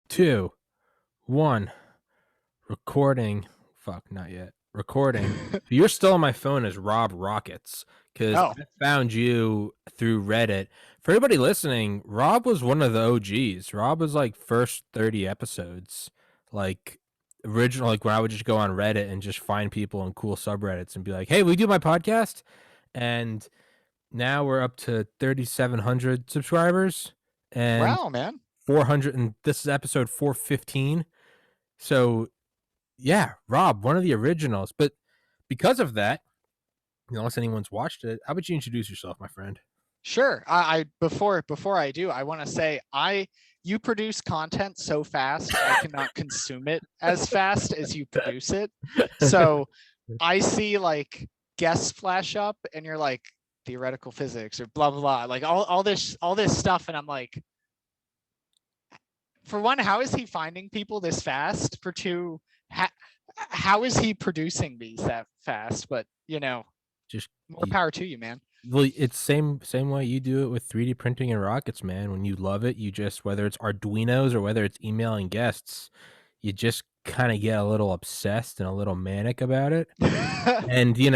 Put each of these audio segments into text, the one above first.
2, 1. Recording. Fuck, not yet. Recording. You're still on my phone as Rob Rockets because Oh, I found you through Reddit. For everybody listening, Rob was one of the OGs. Rob was like first 30 episodes, like original, like when I would just go on Reddit and just find people in cool subreddits and be like, "Hey, will you do my podcast?" And now we're up to 3,700 subscribers and wow, man. 400, and this is episode 415. So yeah, Rob, one of the originals. But because of that, unless anyone's watched it, how about you introduce yourself, my friend? Sure. I before I do, I want to say you produce content so fast, I cannot consume it as fast as you produce it. So I see like guests flash up and you're like theoretical physics or blah blah blah, like all this stuff, and I'm like, for one, how is he finding people this fast? For two, how is he producing these that fast? But Just more power to you, man. well, it's same way you do it with 3D printing and rockets, man. When you love it, you just, whether it's Arduinos or whether it's emailing guests, you just kind of get a little obsessed and a little manic about it. And you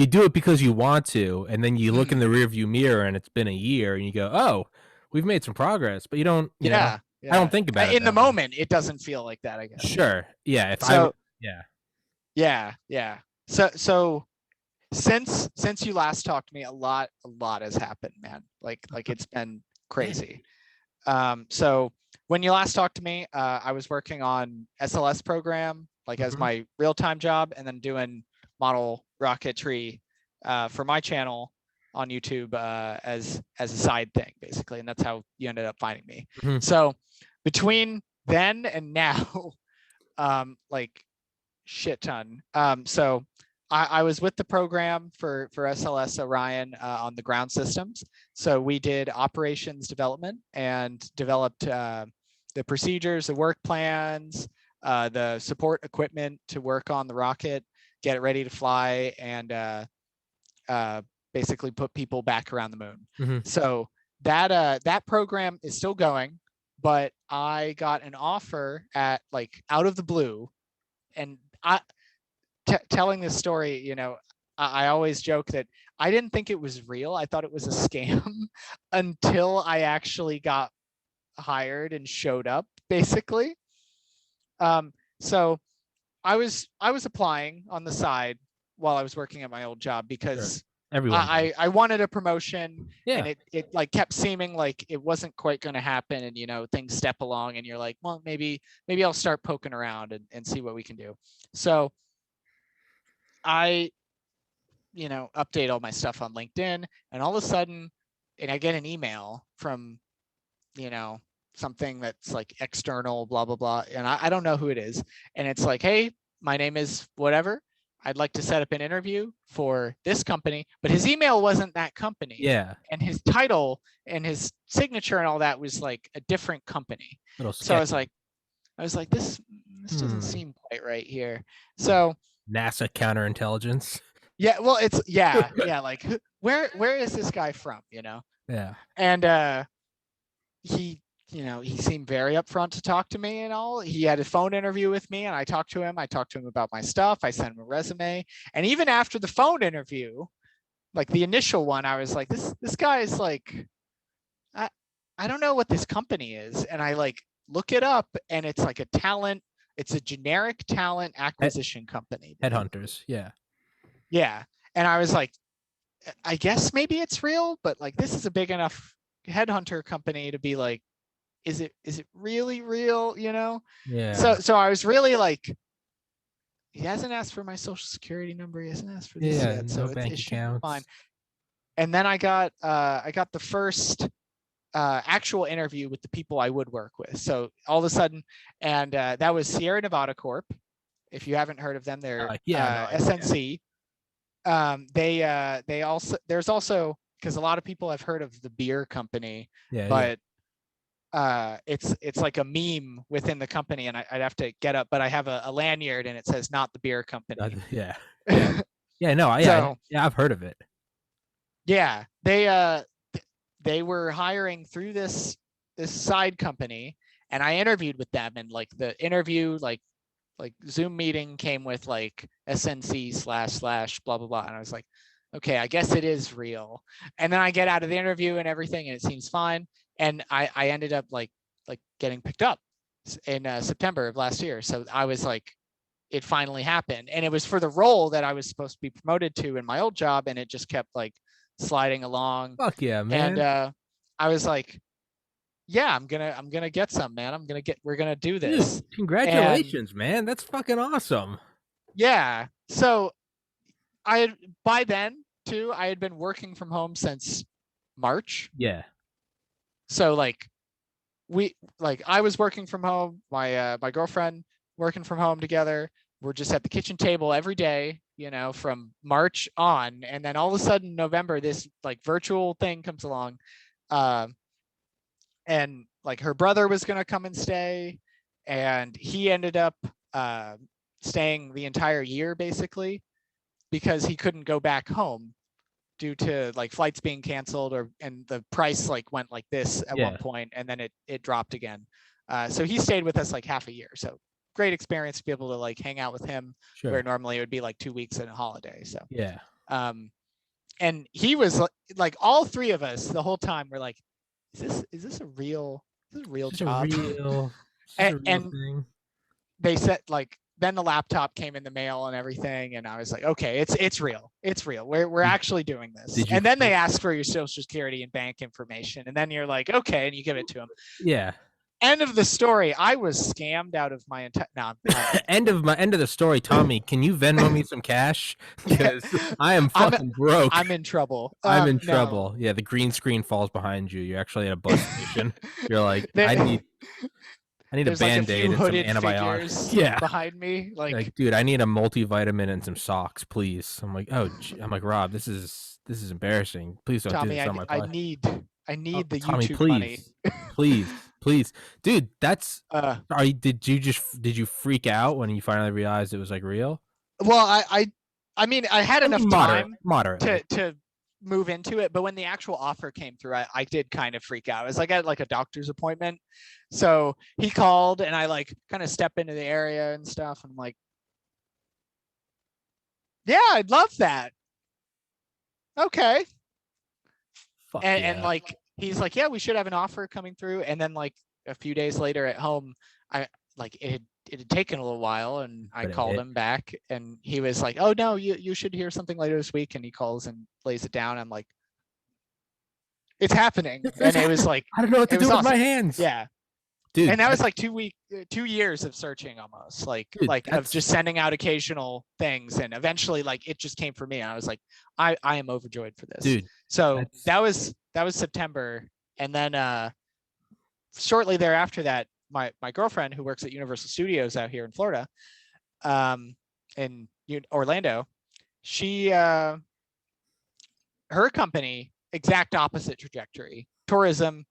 do it because you want to, and then you look in the rearview mirror and it's been a year and you go, "Oh, we've made some progress," but you don't, Yeah, I don't yeah. think about it In the that way. moment, it doesn't feel like that, I guess. Sure. Yeah, if I So yeah. yeah. So since you last talked to me, a lot has happened, man. Like it's been crazy. So when you last talked to me, I was working on SLS program, like as my real-time job, and then doing model rocketry for my channel on YouTube as a side thing, basically. And that's how you ended up finding me. So between then and now, like shit ton. So I was with the program for SLS Orion on the ground systems. So we did operations development and developed the procedures, the work plans, the support equipment to work on the rocket, get it ready to fly, and basically put people back around the moon. So that program is still going, but I got an offer at like out of the blue, and telling this story, I always joke that I didn't think it was real. I thought it was a scam until I actually got hired and showed up, basically. So I was applying on the side while I was working at my old job because Everyone. I wanted a promotion, Yeah. and it like kept seeming like it wasn't quite going to happen, and things step along and you're like, well, maybe I'll start poking around and see what we can do. So I update all my stuff on LinkedIn, and all of a sudden, and I get an email from, something that's like external, blah, blah, blah. And I don't know who it is. And it's like, hey, my name is whatever. I'd like to set up an interview for this company, but his email wasn't that company. Yeah. And his title and his signature and all that was like a different company. So I was like, this doesn't seem quite right here. So NASA counterintelligence. yeah, well, it's yeah. Like, where is this guy from? Yeah. And he seemed very upfront to talk to me and all. He had a phone interview with me, and I talked to him. I talked to him about my stuff. I sent him a resume, and even after the phone interview, like the initial one, I was like, this guy is like, I don't know what this company is, and I like look it up, and it's like it's a generic talent acquisition company. Headhunters. Yeah. Yeah. And I was like, I guess maybe it's real, but like this is a big enough headhunter company to be like, is it really real? Yeah. So I was really like, he hasn't asked for my social security number. He hasn't asked for this yet. So no bank it should be accounts. fine. And then I got the first actual interview with the people I would work with. So all of a sudden, and that was Sierra Nevada Corp. If you haven't heard of them, they're SNC. They also, there's also, because a lot of people have heard of the beer company, but it's like a meme within the company, and I'd have to get up, but I have a lanyard and it says not the beer company. I've heard of it. Yeah, they were hiring through this side company, and I interviewed with them, and like the interview, like Zoom meeting came with like SNC / blah blah blah, and I was like, okay, I guess it is real. And then I get out of the interview and everything, and it seems fine. And I ended up like getting picked up in September of last year. So I was like, it finally happened, and it was for the role that I was supposed to be promoted to in my old job, and it just kept like sliding along. Fuck yeah, And man. I was like, yeah, I'm gonna get some, man. We're gonna do Dude, this. And congratulations, man. That's fucking awesome. yeah, so I had, by then too, I had been working from home since March. Yeah. So I was working from home, my girlfriend working from home together. We're just at the kitchen table every day, from March on. And then all of a sudden November, this like virtual thing comes along. And like her brother was gonna come and stay, and he ended up staying the entire year basically because he couldn't go back home due to like flights being canceled, and the price like went like this at one point, and then it dropped again. So he stayed with us like half a year. So great experience to be able to like hang out with him, where normally it would be like 2 weeks in a holiday. So yeah. And he was like all three of us the whole time were like, is this a real job? And Thing. they said like then the laptop came in the mail and everything, and I was like, okay, it's real. We're actually doing this. And then they ask for your social security and bank information, and then you're like, okay, and you give it to them. Yeah. End of the story. I was scammed out of my entire. No, end of the story. Tommy, can you Venmo me some cash? Because I am fucking broke. I'm in trouble. I'm in trouble. Yeah, the green screen falls behind you. You're actually at a bus station. You're like, I need a Band-Aid and some antibiotics. Yeah, behind me. Like, dude, I need a multivitamin and some socks, please. I'm like, Rob, this is embarrassing. Please don't Tommy, do this on my podcast. I need the Tommy, YouTube please. money. please, dude. That's. Did you freak out when you finally realized it was like real? Well, I mean, I had enough time moderately to move into it, but when the actual offer came through, I did kind of freak out. It was like I had like a doctor's appointment, so he called, and I like kind of step into the area and stuff, and I'm like, yeah, I'd love that. Okay. And like he's like, yeah, we should have an offer coming through. And then like a few days later at home, I like it had taken a little while, and I called him back, and he was like, oh no, you should hear something later this week. And he calls and lays it down. I'm like, it's happening. And it was like, I don't know what to do with my hands. Yeah. Dude, and that was like 2 years of searching almost, like of just sending out occasional things, and eventually like it just came for me. And I was like, I am overjoyed for this. Dude. So that was September, and then shortly thereafter that my girlfriend, who works at Universal Studios out here in Florida, in Orlando, she her company, exact opposite trajectory, tourism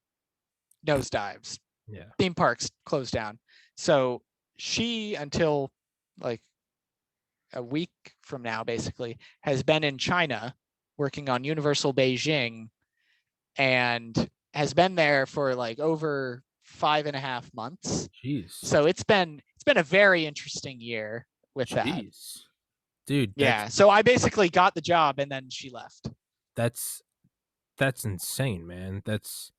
nosedives. Yeah. Theme parks closed down. So she, until like a week from now, basically, has been in China working on Universal Beijing, and has been there for like over 5.5 months. Jeez. So it's been a very interesting year with that. Dude. Yeah. So I basically got the job, and then she left. That's insane, man. That's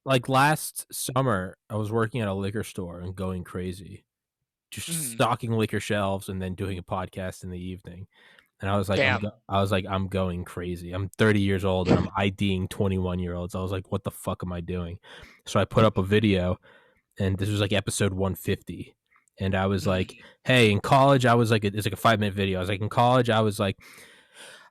like last summer, I was working at a liquor store and going crazy, just stocking liquor shelves and then doing a podcast in the evening. And I was like, I'm going crazy. I'm 30 years old and I'm IDing 21-year-olds. I was like, what the fuck am I doing? So I put up a video, and this was like episode 150. And I was like, hey, in college, I was like, it's like a 5-minute video. I was like, in college, I was like,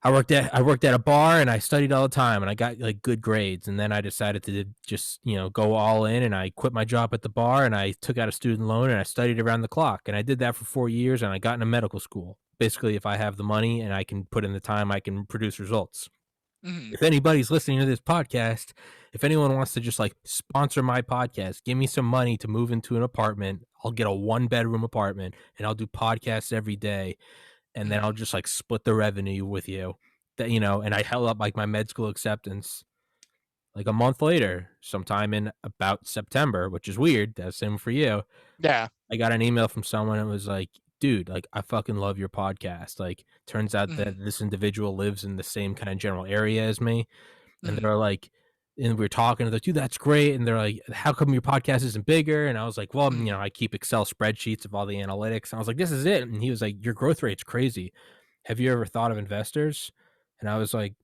I worked at a bar, and I studied all the time, and I got like good grades. And then I decided to just, go all in, and I quit my job at the bar, and I took out a student loan, and I studied around the clock. And I did that for 4 years, and I got into medical school. Basically, if I have the money and I can put in the time, I can produce results. If anybody's listening to this podcast, if anyone wants to just like sponsor my podcast, give me some money to move into an apartment. I'll get a 1-bedroom apartment, and I'll do podcasts every day. And then I'll just like split the revenue with you, and I held up like my med school acceptance. Like a month later, sometime in about September, which is weird. That's the same for you. Yeah. I got an email from someone and was like, "Dude, like I fucking love your podcast." Like, turns out Mm, that this individual lives in the same kind of general area as me, and mm, they're like, and we are talking, they're like, "Dude, that's great." And they're like, "How come your podcast isn't bigger?" And I was like, "Well, mm, I keep Excel spreadsheets of all the analytics." And I was like, "This is it." And he was like, "Your growth rate's crazy. Have you ever thought of investors?" And I was like,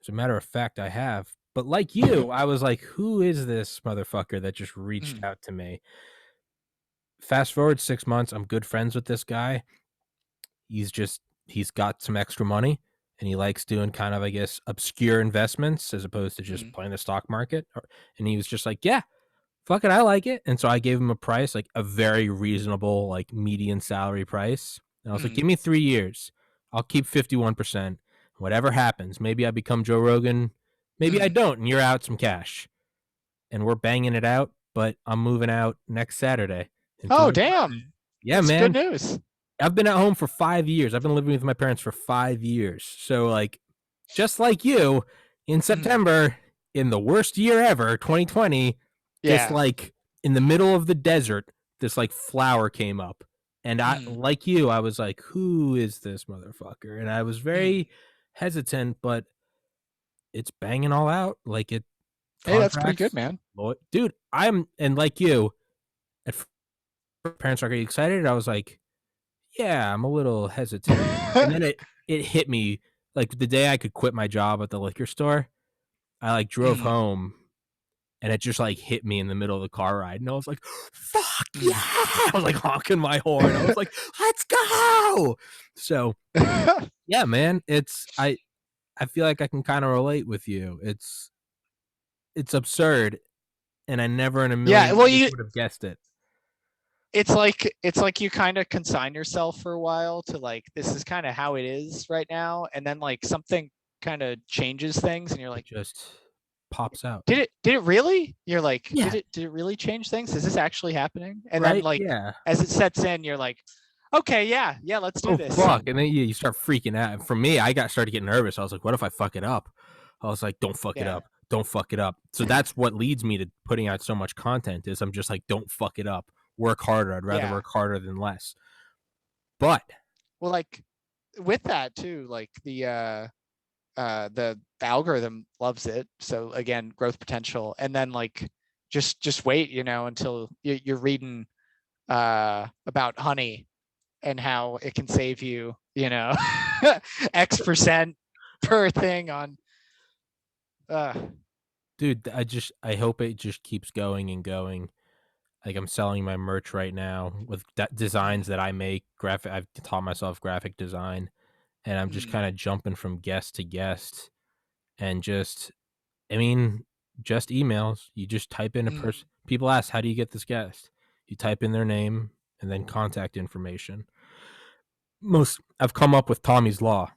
"As a matter of fact, I have." But like you, I was like, "Who is this motherfucker that just reached mm, out to me?" Fast forward 6 months, I'm good friends with this guy. He's got some extra money and he likes doing kind of, I guess, obscure investments as opposed to just mm, playing the stock market. And he was just like, "Yeah, fuck it, I like it." And so I gave him a price, like a very reasonable, like median salary price. And I was like, mm, "Give me 3 years. I'll keep 51%. Whatever happens, maybe I become Joe Rogan. Maybe I mm. don't, and you're out some cash." And we're banging it out, but I'm moving out next Saturday into Oh, an apartment. damn. Yeah, That's good man. news. I've been at home for 5 years. I've been living with my parents for 5 years. So, like, just like you, in Mm, September, in the worst year ever, 2020, this, yeah. like, in the middle of the desert, this, like, flower came up. And I Mm, like you, I was like, "Who is this motherfucker?" And I was mm. very hesitant, but it's banging all out. Like, it Hey, that's pretty good, contracts. man. Dude, I'm and like you, at parents are getting excited. I was like, "Yeah, I'm a little hesitant." And then it hit me, like, the day I could quit my job at the liquor store, I, like, drove Mm, home, and it just, like, hit me in the middle of the car ride, and I was like, "Fuck yeah!" mm. I was, like, honking my horn. I was like, "Let's go!" So, yeah, man, I feel like I can kinda relate with you. It's absurd, and I never in a Yeah, million well, years would have guessed it. it's like you kind of consign yourself for a while to like this is kind of how it is right now, and then like something kind of changes things, and you're It like, just pops out. did it really? You're like, Yeah, did it really change things? Is this actually happening? And then right? like Yeah. as it sets in, you're like, okay, yeah, yeah, let's do Oh, this. fuck, and then you start freaking out, and for me, I started getting nervous. I was like, "What if I fuck it up?" I was like, "Don't fuck it Yeah, up. Don't fuck it up." So that's what leads me to putting out so much content is I'm just like, "Don't fuck it up. Work harder. I'd rather yeah. work harder than less." But Well, like with that too, like the algorithm loves it. So again, growth potential, and then like just wait, until you're reading about honey and how it can save you, X% per thing on. Uh, dude, I hope it just keeps going and going. Like, I'm selling my merch right now with designs mm, that I make. I've taught myself graphic design, and I'm just mm, kinda jumping from guest to guest and just I mean, just emails. You just type in a mm, person. People ask, "How do you get this guest?" You type in their name and then contact information. I've come up with Tommy's law.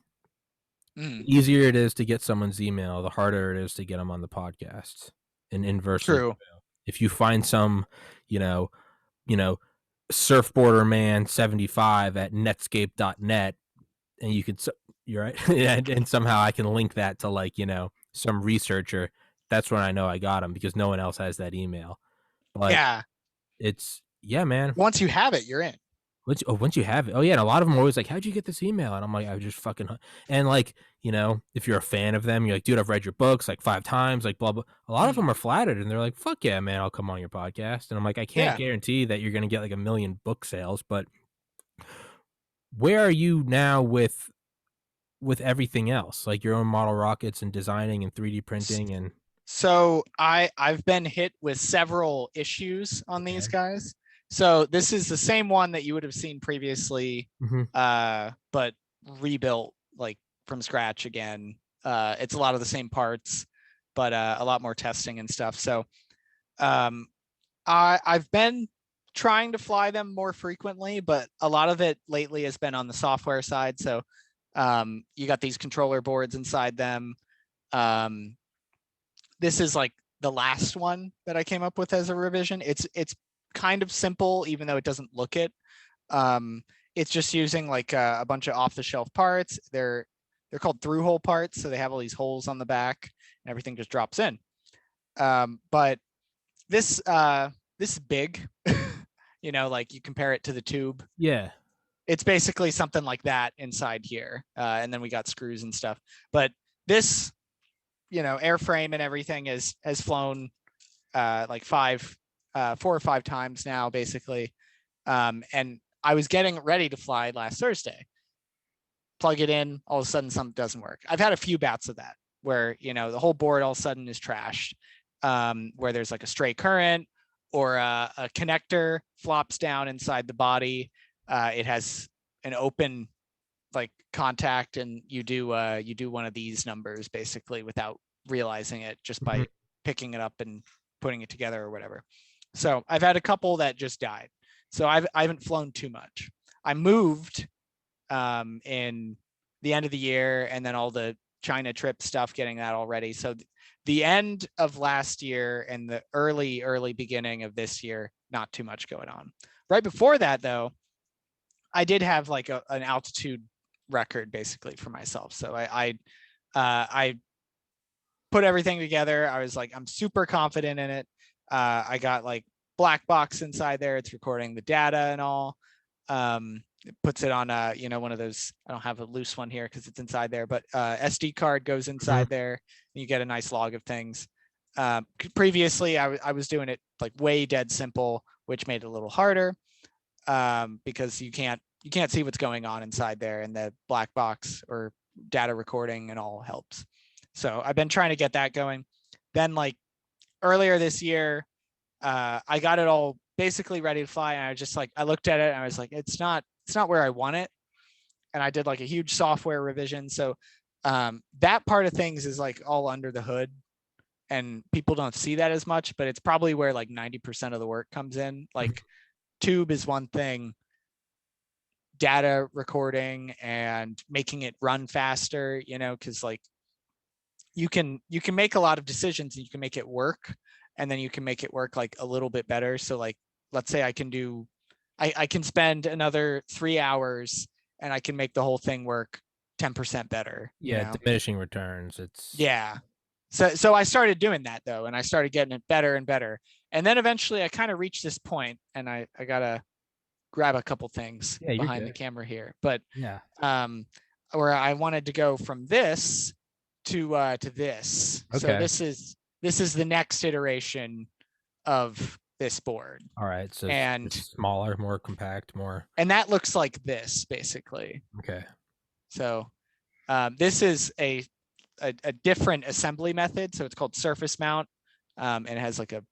mm. The easier it is to get someone's email, the harder it is to get them on the podcast. And inversely, True. if you find some, you know, you know, surfboarder man 75 at netscape.net and you could you're right. And somehow I can link that to like, some researcher. That's when I know I got him because no one else has that email. But Yeah. it's yeah, man. Once you have it, you're in. Once you have it, oh yeah, and a lot of them are always like, "How'd you get this email?" And I'm like, "I just fucking," and like, if you're a fan of them, you're like, "Dude, I've read your books like 5 times," like blah blah. A lot of them Mm, are flattered, and they're like, "Fuck yeah, man, I'll come on your podcast." And I'm like, I can't yeah. guarantee that you're gonna get like a million book sales, but where are you now with everything else, like your own model rockets and designing and 3D printing and So I've been hit with several issues on these okay, guys. So this is the same one that you would have seen previously, hmm but rebuilt like from scratch again. It's a lot of the same parts, but a lot more testing and stuff. So um, I've been trying to fly them more frequently, but a lot of it lately has been on the software side. So you got these controller boards inside them. Um, this is like the last one that I came up with as a revision. It's kind of simple, even though it doesn't look it. It's just using like a bunch of off the shelf parts. They're called through hole parts, so they have all these holes on the back, and everything just drops in. But this this is big. You know, like you compare it to the tube. Yeah. It's basically something like that inside here, and then we got screws and stuff. But this, you know, airframe and everything has flown like 4 or 5 times now, basically. And I was getting ready to fly last Thursday. Plug it in, all of a sudden something doesn't work. I've had a few bouts of that where, you know, the whole board all of a sudden is trashed, where there's like a stray current or a connector flops down inside the body. It has an open like contact, and you do one of these numbers basically without realizing it, just by picking it up and putting it together or whatever. So I've had a couple that just died. So I haven't flown too much. I moved in the end of the year, and then all the China trip stuff, getting that all ready. So the end of last year and the early beginning of this year, not too much going on. Right before that, though, I did have like an altitude record basically for myself. So I put everything together. I was like, I'm super confident in it. I got like black box inside there. It's recording the data and all. It puts it on you know, one of those. I don't have a loose one here because it's inside there, but SD card goes inside there, and you get a nice log of things. Previously, I was doing it like way dead simple, which made it a little harder, because you can't see what's going on inside there, and the black box or data recording and all helps. So I've been trying to get that going. Then like earlier this year, I got it all basically ready to fly, and I was just like, I looked at it and I was like, it's not where I want it. And I did like a huge software revision. So that part of things is like all under the hood, and people don't see that as much, but it's probably where like 90% of the work comes in. Like tube is one thing, data recording and making it run faster, you know, because like you can make a lot of decisions and you can make it work, and then you can make it work like a little bit better. So like, let's say I can spend another 3 hours and I can make the whole thing work 10% better. Yeah, You know? diminishing returns. It's Yeah. So I started doing that though, and I started getting it better and better. And then eventually I kind of reached this point, and I gotta grab a couple things yeah, you're behind the good. camera here. But Yeah. where I wanted to go from this to this. So Okay. this is the next iteration of this board. All right. So it's And smaller, more compact, more. that looks like this basically. Okay. So this is a different assembly method. So it's called surface mount, and it has like a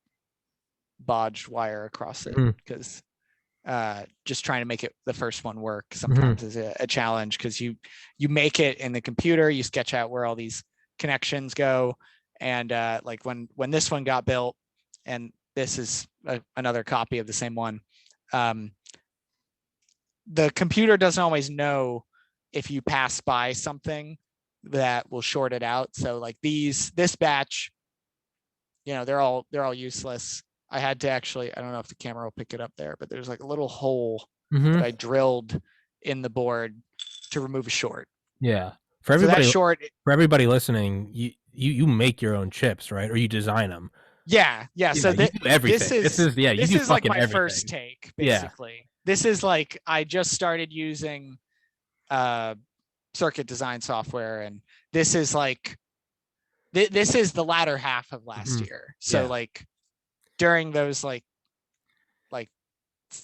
bodged wire across it, because just trying to make it the first one work sometimes is a challenge, because you make it in the computer, you sketch out where all these connections go, and like when this one got built, and this is another copy of the same one, the computer doesn't always know if you pass by something that will short it out. So like this batch, you know, they're all useless. I had to actually, I don't know if the camera will pick it up there, but there's like a little hole that I drilled in the board to remove a short. Yeah. So that short, for everybody listening, you make your own chips, right? Or you design them. Yeah. So you do everything. This is you this do is like fucking my everything. first take, basically. Yeah. This is like, I just started using circuit design software, and this is like this is the latter half of last year. So like during those like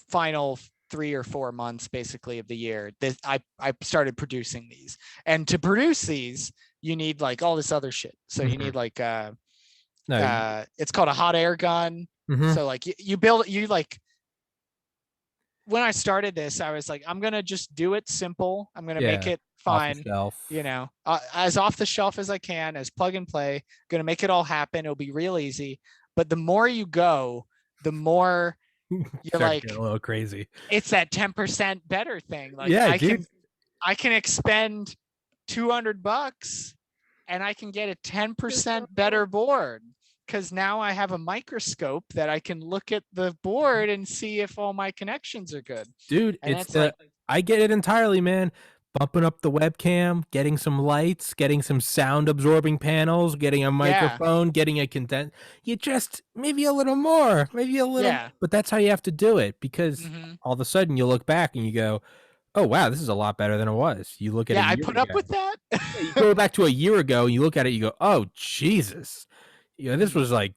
final 3 or 4 months basically of the year, this I started producing these. And to produce these, you need like all this other shit. So you need like it's called a hot air gun. So like you build, you like, when I started this, I was like, I'm gonna just do it simple. I'm gonna make it fine, you know, as off the shelf as I can, as plug and play. Gonna make it all happen. It'll be real easy. But the more you go, the more you're like, a little crazy. It's that 10% better thing. Like, yeah, I can expend $200 and I can get a 10% better board, because now I have a microscope that I can look at the board and see if all my connections are good. Dude, and it's I get it entirely, man. bumping up the webcam, getting some lights, getting some sound absorbing panels, getting a Yeah. microphone, getting a condense. You just maybe a little more, maybe a little, Yeah. but that's how you have to do it because Hmm. all of a sudden you look back and you go, "Oh wow, this is a lot better than it was." You look at a Yeah. I year put up ago. with that. Yeah, you go back to a year ago and you look at it, you go, "Oh Jesus, Mhm. this was like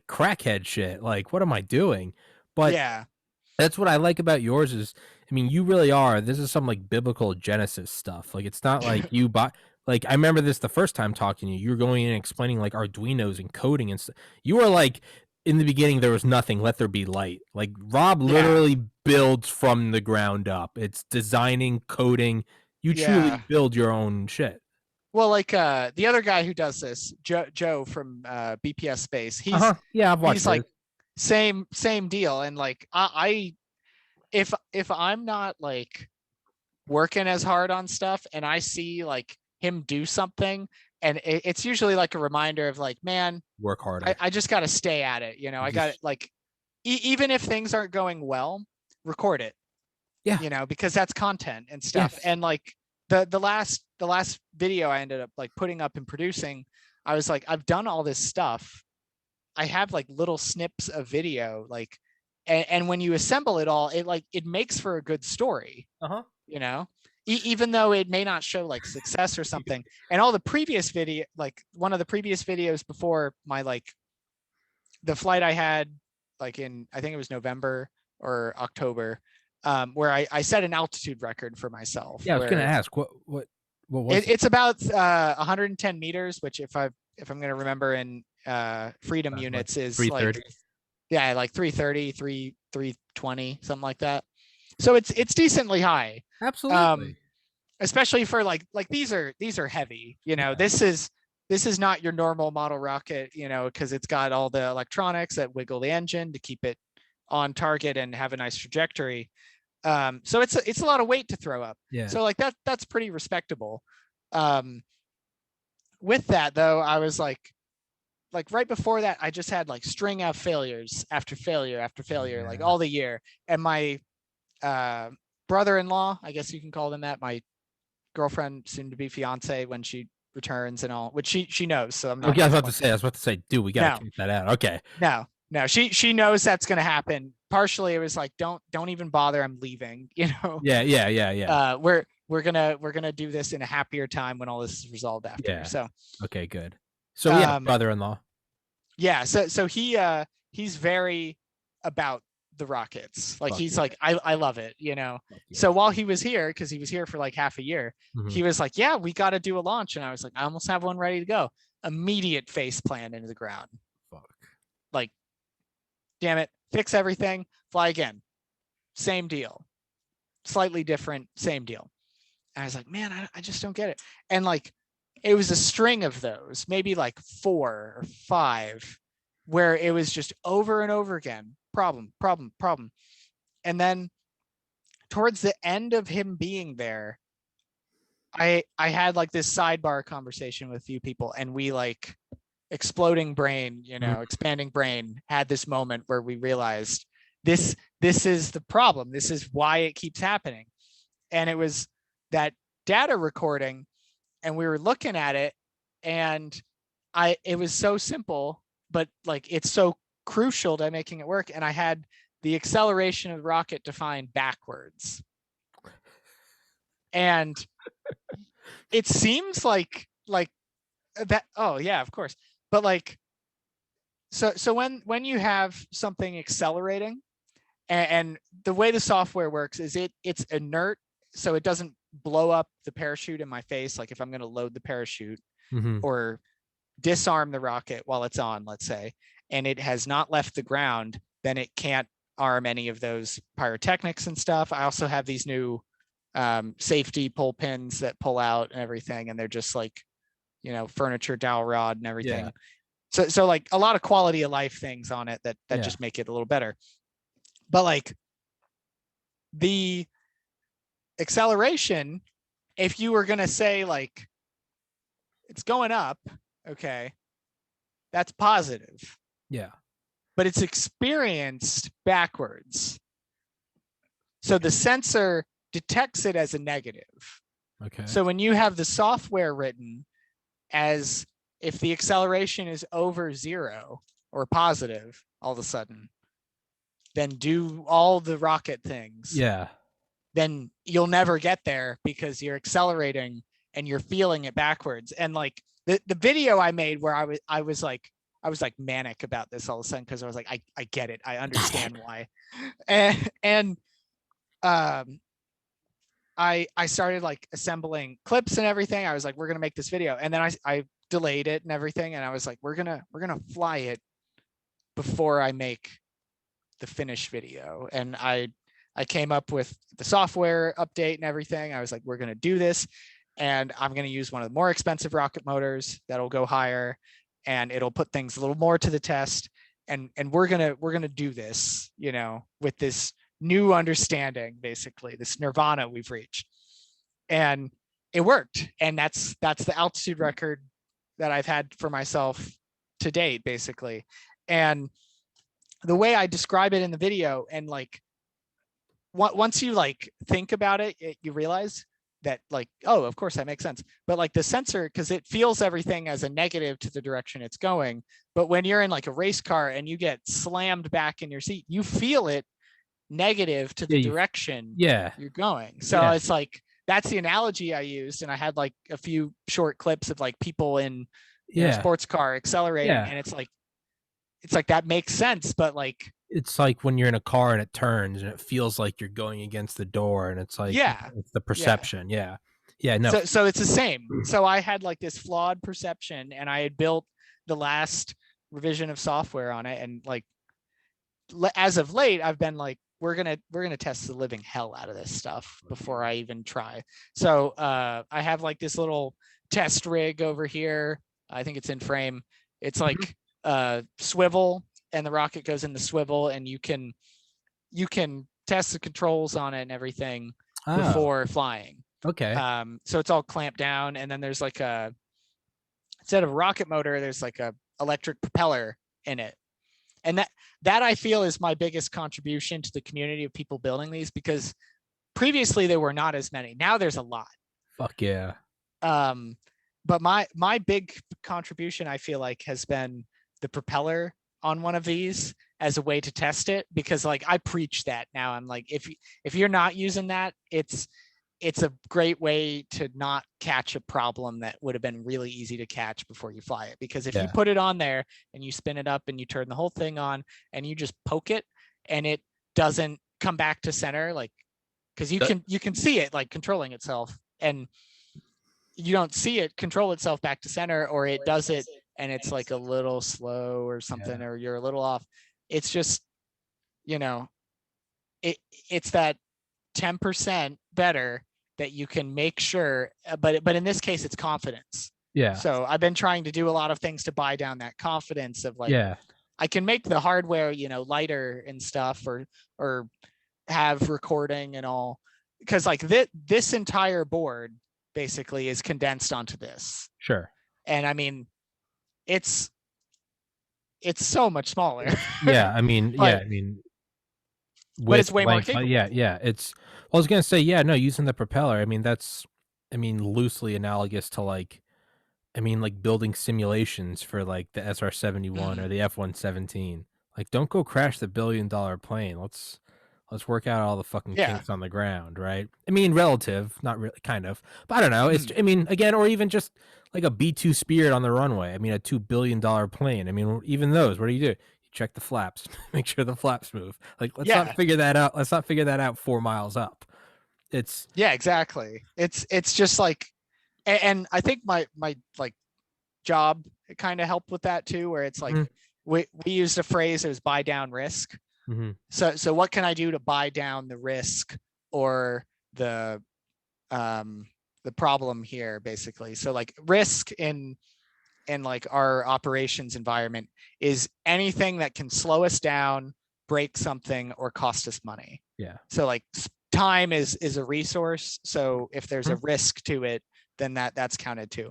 crackhead shit. Like, what am I doing?" But Yeah. that's what I like about yours is, I mean, you really are. This is some like biblical Genesis stuff. Like, it's not like you buy. Like, I remember this the first time talking to you. You were going in and explaining like Arduinos and coding and stuff. You were like, in the beginning, there was nothing. Let there be light. Like Rob Yeah. literally builds from the ground up. It's designing, coding. You truly Yeah. build your own shit. Well, like the other guy who does this, Joe from BPS Space, Uh huh. Yeah, I've watched he's his. like same deal. And like if I'm not like working as hard on stuff and I see like him do something, and it's usually like a reminder of like, man, Work harder. I just got to stay at it. You know, You I got just it. Like even if things aren't going well, record it, yeah. you know, because that's content and stuff. Yes. And like the last video I ended up like putting up and producing, I was like, I've done all this stuff. I have like little snips of video, like, and when you assemble it all, it makes for a good story, Uh huh. you know. Even though it may not show like success or something. And all the previous video, like one of the previous videos before my like the flight I had, like in I think it was November or October, where I set an altitude record for myself, Yeah, I was gonna where ask what was it? it's about 110 meters, which if I'm going to remember in freedom Like units is like 330. yeah, like 330, 320, something like that. So it's decently high. Um, Absolutely. especially for like these are heavy, you know. Yeah. This is not your normal model rocket, you know, because it's got all the electronics that wiggle the engine to keep it on target and have a nice trajectory. So it's a lot of weight to throw up. Yeah. So like that's pretty respectable. um with that though, I was like right before that, I just had like string of failures after failure after failure, like Yeah. all the year. And my uh brother-in-law, I guess you can call them that, my girlfriend, soon to be fiance when she returns and all, which she knows, so I'm not Okay, going to spoil it. I was about to say, dude, we gotta No, keep that out. Okay. no, she knows that's going to happen. Partially it was like, don't even bother, I'm leaving, you know. Yeah, yeah, yeah, yeah. We're gonna do this in a happier time when all this is resolved after. Yeah. So Okay, good. So yeah, um brother-in-law. yeah, so he's very about the rockets. Like Fuck he's yeah. like, I love it, you know. Fuck yeah. So while he was here, because he was here for like half a year, Mhm. he was like, yeah, we got to do a launch. And I was like, I almost have one ready to go. Immediate face plant into the ground. Fuck. Like, damn it, fix everything, fly again. Same deal. Slightly different, same deal. And I was like, man, I just don't get it. And like, it was a string of those, maybe like 4 or 5, where it was just over and over again, problem, problem, problem. And then towards the end of him being there, I had like this sidebar conversation with a few people, and we like exploding brain, you Mhm. know, expanding brain, had this moment where we realized this is the problem. This is why it keeps happening. And it was that data recording, and we were looking at it, and it was so simple, but like it's so crucial to making it work. And I had the acceleration of the rocket defined backwards. And it seems like that, oh yeah, of course. But like, so when you have something accelerating, and the way the software works is it's inert, so it doesn't blow up the parachute in my face. Like if I'm going to load the parachute Mhm. or disarm the rocket while it's on, let's say, and it has not left the ground, then it can't arm any of those pyrotechnics and stuff. I also have these new safety pull pins that pull out and everything, and they're just like, you know, furniture dowel rod and Yeah. everything. So like a lot of quality of life things on it that Yeah. just make it a little better. But like the acceleration, if you were going to say like it's going up, okay, that's positive, Yeah. but it's experienced backwards. So Okay. the sensor detects it as a negative. Okay. So when you have the software written as if the acceleration is over 0 or positive all of a sudden, then do all the rocket things, Yeah. then you'll never get there because you're accelerating and you're feeling it backwards. And like the video I made where I was like manic about this all of a sudden because I was like, I get it. I understand why. And I started like assembling clips and everything. I was like, we're gonna make this video. And then I delayed it and everything. And I was like, we're gonna fly it before I make the finished video. And I came up with the software update and everything. I was like, we're going to do this. And I'm going to use one of the more expensive rocket motors that'll go higher and it'll put things a little more to the test. And we're going to do this, you know, with this new understanding, basically, this nirvana we've reached. And it worked. And that's the altitude record that I've had for myself to date, basically. And the way I describe it in the video, and like once you like think about it, you realize that like, oh, of course that makes sense. But like the sensor, because it feels everything as a negative to the direction it's going. But when you're in like a race car and you get slammed back in your seat, you feel it negative to the Yeah. direction Yeah. you're going. So Yeah. it's like that's the analogy I used. And I had like a few short clips of like people in, you know, Yeah. sports car accelerating. Yeah. And it's like that makes sense, but like It's like when you're in a car and it turns and it feels like you're going against the door, and it's like yeah, it's the yeah. perception. Yeah. Yeah. No. So it's the same. So I had like this flawed perception, and I had built the last revision of software on it, and like as of late, I've been like, we're gonna test the living hell out of this stuff before I even try. So I have like this little test rig over here. I think it's in frame. It's Mhm. like swivel, and the rocket goes in the swivel, and you can test the controls on it and everything Oh, before flying. okay. So it's all clamped down, and then there's like a instead of a rocket motor, there's like a electric propeller in it. And that I feel is my biggest contribution to the community of people building these, because previously there were not as many. Now there's a lot. Fuck yeah. Um, but my big contribution, I feel like, has been the propeller on one of these as a way to test it, because like I preach that now. I'm like, if you're not using that, it's a great way to not catch a problem that would have been really easy to catch before you fly it. Because if you Yeah. put it on there and you spin it up and you turn the whole thing on and you just poke it and it doesn't come back to center, like, because you can see it like controlling itself, and you don't see it control itself back to center, or it does it and it's like a little slow or something, Yeah. or you're a little off. It's just, you know, it's that 10% better that you can make sure, but in this case it's confidence. Yeah. So I've been trying to do a lot of things to buy down that confidence of like, Yeah. I can make the hardware, you know, lighter and stuff, or have recording and all, because like this entire board basically is condensed onto this. Sure. And I mean, it's so much smaller. Yeah. I mean, yeah. but I mean, but it's width, way more length. Yeah. capable. Yeah. It's. Well, I was gonna say, yeah. No, using the propeller. I mean, that's. I mean, loosely analogous to like. I mean, like building simulations for like the SR-71 or Mhm. the F-117. Like, don't go crash the $1 billion plane. Let's work out all the fucking Yeah. kinks on the ground, right? I mean, relative, not really, kind of, but I don't know. It's, Mhm. I mean, again, or even just like a B-2 Spirit on the runway. I mean, a $2 billion plane. I mean, even those, what do? You check the flaps, make sure the flaps move. Like, let's not Yeah. figure that out. Let's not figure that out 4 miles up. It's, Yeah, exactly. It's just like, and I think my like job kind of helped with that too, where it's like mm, we used a phrase, it was buy down risk. mm-hmm, So what can I do to buy down the risk or the um the problem here, basically? So like risk in like our operations environment is anything that can slow us down, break something, or cost us money. yeah, So like time is a resource. So if there's a mhm, risk to it, then that's counted too.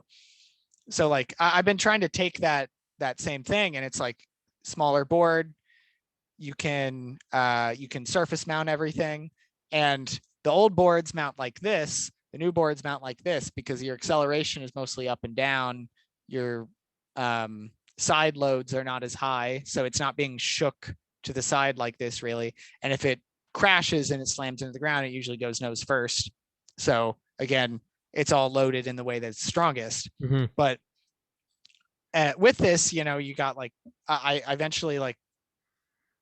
So like I've been trying to take that same thing, and it's like smaller board. You can surface mount everything, and the old boards mount like this. the new boards mount like this because your acceleration is mostly up and down. Your side loads are not as high, so it's not being shook to the side like this really. And if it crashes and it slams into the ground, it usually goes nose first. So again, it's all loaded in the way that's strongest. Mm-hmm. But with this, you know, you got like, I eventually like,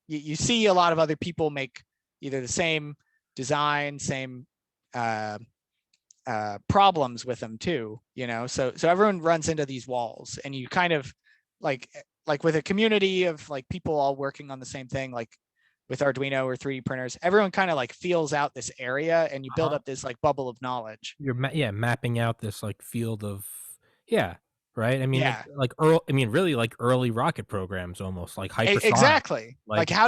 you see a lot of other people make either the same design, same problems with them too, you know, so everyone runs into these walls, and you kind of like with a community of like people all working on the same thing, like with Arduino or 3D printers, everyone kind of like feels out this area, and you build up this like bubble of knowledge. You're mapping out this like field of yeah, right. I mean, Yeah, really like early rocket programs, almost like hypersonic. exactly. Like Like how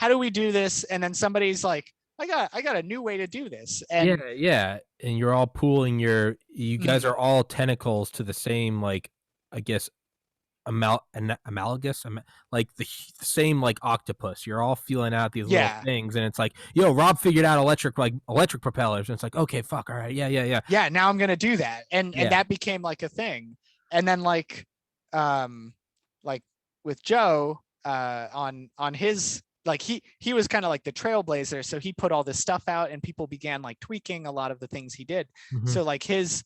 do we do this? And then somebody's like, I got a new way to do this. And yeah, and you're all pooling you guys mm, are all tentacles to the same like I guess analogous like the same like octopus. You're all feeling out these little yeah, things, and it's like, yo, Rob figured out electric propellers, and it's like, okay, fuck, all right, yeah, now I'm gonna do that. And yeah. that became like a thing. And then um like with Joe, on his, like he was kind of like the trailblazer, so he put all this stuff out and people began like tweaking a lot of the things he did. Mm-hmm. So like his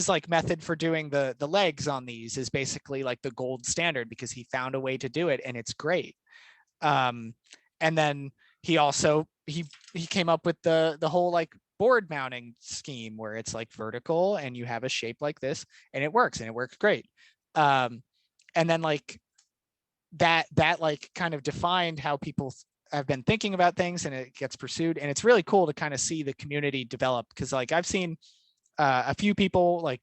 like method for doing the legs on these is basically like the gold standard because he found a way to do it and it's great. um and then he also he came up with the whole like board mounting scheme where it's like vertical and you have a shape like this and it works great. And then like that like kind of defined how people have been thinking about things, and it gets pursued, and it's really cool to kind of see the community develop, because like I've seen a few people like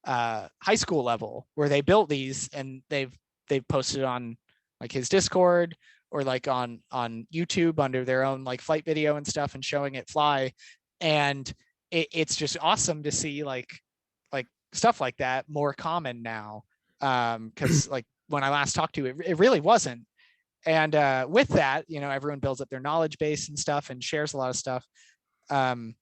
high school level where they built these and they've posted on like his Discord or like on YouTube under their own like flight video and stuff and showing it fly. And it's just awesome to see like stuff like that more common now. Because like when I last talked to it really wasn't. And with that, you know, everyone builds up their knowledge base and stuff and shares a lot of stuff. um,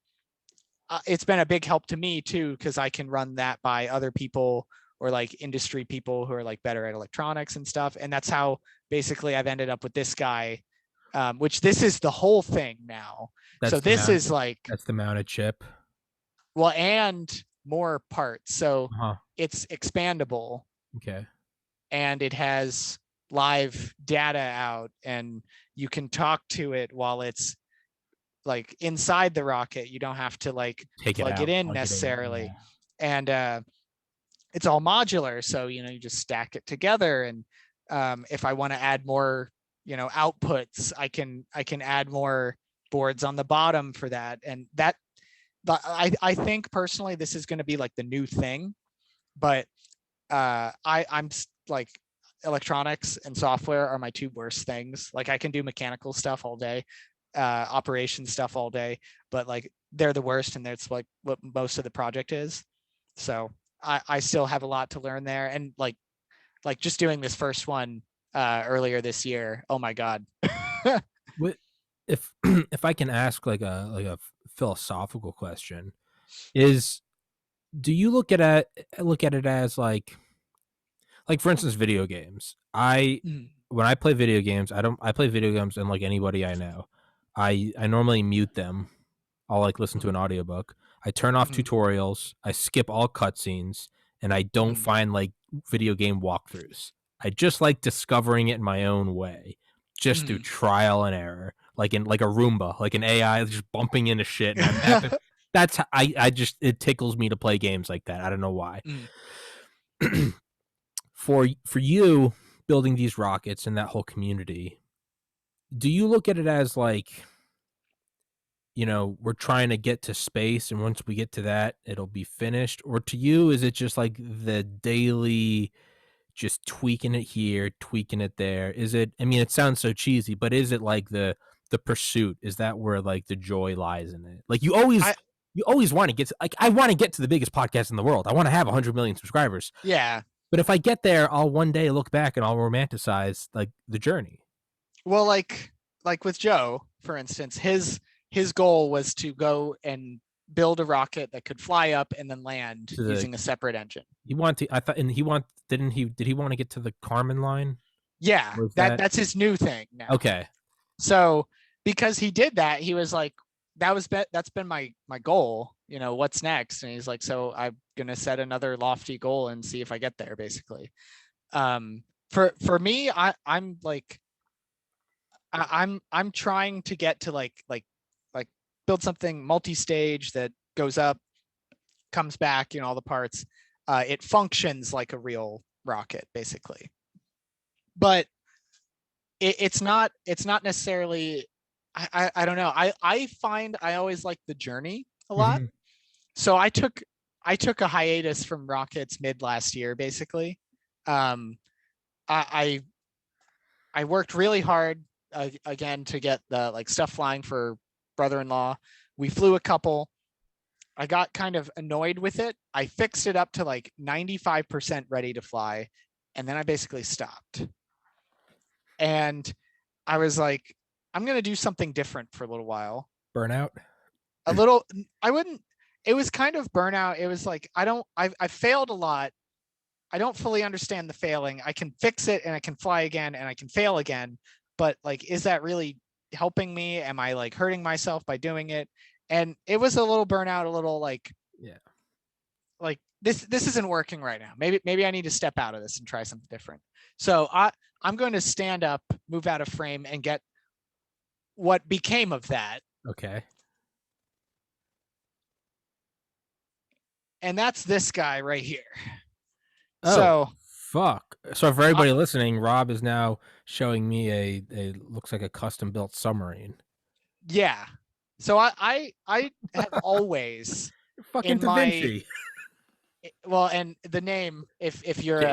it's been a big help to me too, because I can run that by other people or like industry people who are like better at electronics and stuff. And that's how basically I've ended up with this guy, which this is the whole thing now. So That's the this mount. is like, That's the mounted chip. well, and more parts. So Uh-huh. it's expandable Okay. and it has live data out, and you can talk to it while it's like inside the rocket. You don't have to like Take it plug it out. in Plug it in. necessarily. Yeah. And it's all modular, so you know, you just stack it together. And if I want to add more, you know, outputs, I can add more boards on the bottom for that. And that, I think personally this is going to be like the new thing. But I'm like, electronics and software are my two worst things. Like I can do mechanical stuff all day, operations stuff all day, but like they're the worst, and that's like what most of the project is. So I still have a lot to learn there. And like just doing this first one earlier this year, oh my god. What if if I can ask like a philosophical question, is do you look at it as like for instance video games? When I play video games, I play video games unlike anybody I know. I normally mute them. I'll like listen to an audiobook. I turn off tutorials. I skip all cutscenes, and I don't find like video game walkthroughs. I just like discovering it in my own way, just through trial and error, like in like a Roomba, like an AI just bumping into shit, and I'm happy. That's how I just it tickles me to play games like that. I don't know why. For you building these rockets and that whole community, do you look at it as like, you know, we're trying to get to space, and once we get to that, it'll be finished? Or to you, is it just like the daily, just tweaking it here, tweaking it there? Is it, I mean, it sounds so cheesy, but is it like the pursuit? Is that where like the joy lies in it? Like you always want to get to, like, I want to get to the biggest podcast in the world. I want to have 100 million subscribers. Yeah. But if I get there, I'll one day look back and I'll romanticize like the journey. Well, like with Joe, for instance, his goal was to go and build a rocket that could fly up and then land To the using a separate engine. he want to I thought and he want didn't he did he want to get to the Karman line? Yeah, Was that that's his new thing now. okay? So because he did that, he was like, that's been my goal. What's next? And he's like, so I'm gonna set another lofty goal and see if I get there, basically. For me, I'm like, I'm trying to get to like build something multi-stage that goes up, comes back, all the parts. It functions like a real rocket, basically. But it's not necessarily, I don't know. I find I always like the journey a lot. Mhm. So I took a hiatus from rockets mid last year, basically. Um, I I worked really hard again to get the like stuff flying for brother-in-law. We flew a couple. I got kind of annoyed with it. I fixed it up to like 95% ready to fly, and then I basically stopped. And I was like, I'm gonna do something different for a little while. Burnout. A little, I wouldn't. It was kind of burnout. It was like I failed a lot. I don't fully understand the failing. I can fix it and I can fly again and I can fail again. But like, is that really helping me? Am I like hurting myself by doing it? And it was a little burnout, a little Yeah. like this isn't working right now. Maybe I need to step out of this and try something different. So I'm going to stand up, move out of frame, and get what became of that. Okay. And that's this guy right here. Oh, So fuck. So for uh, everybody listening, Rob is now showing me a looks like a custom built submarine. yeah. So I have always You're fucking in Da my Vinci. well, and the name, if you're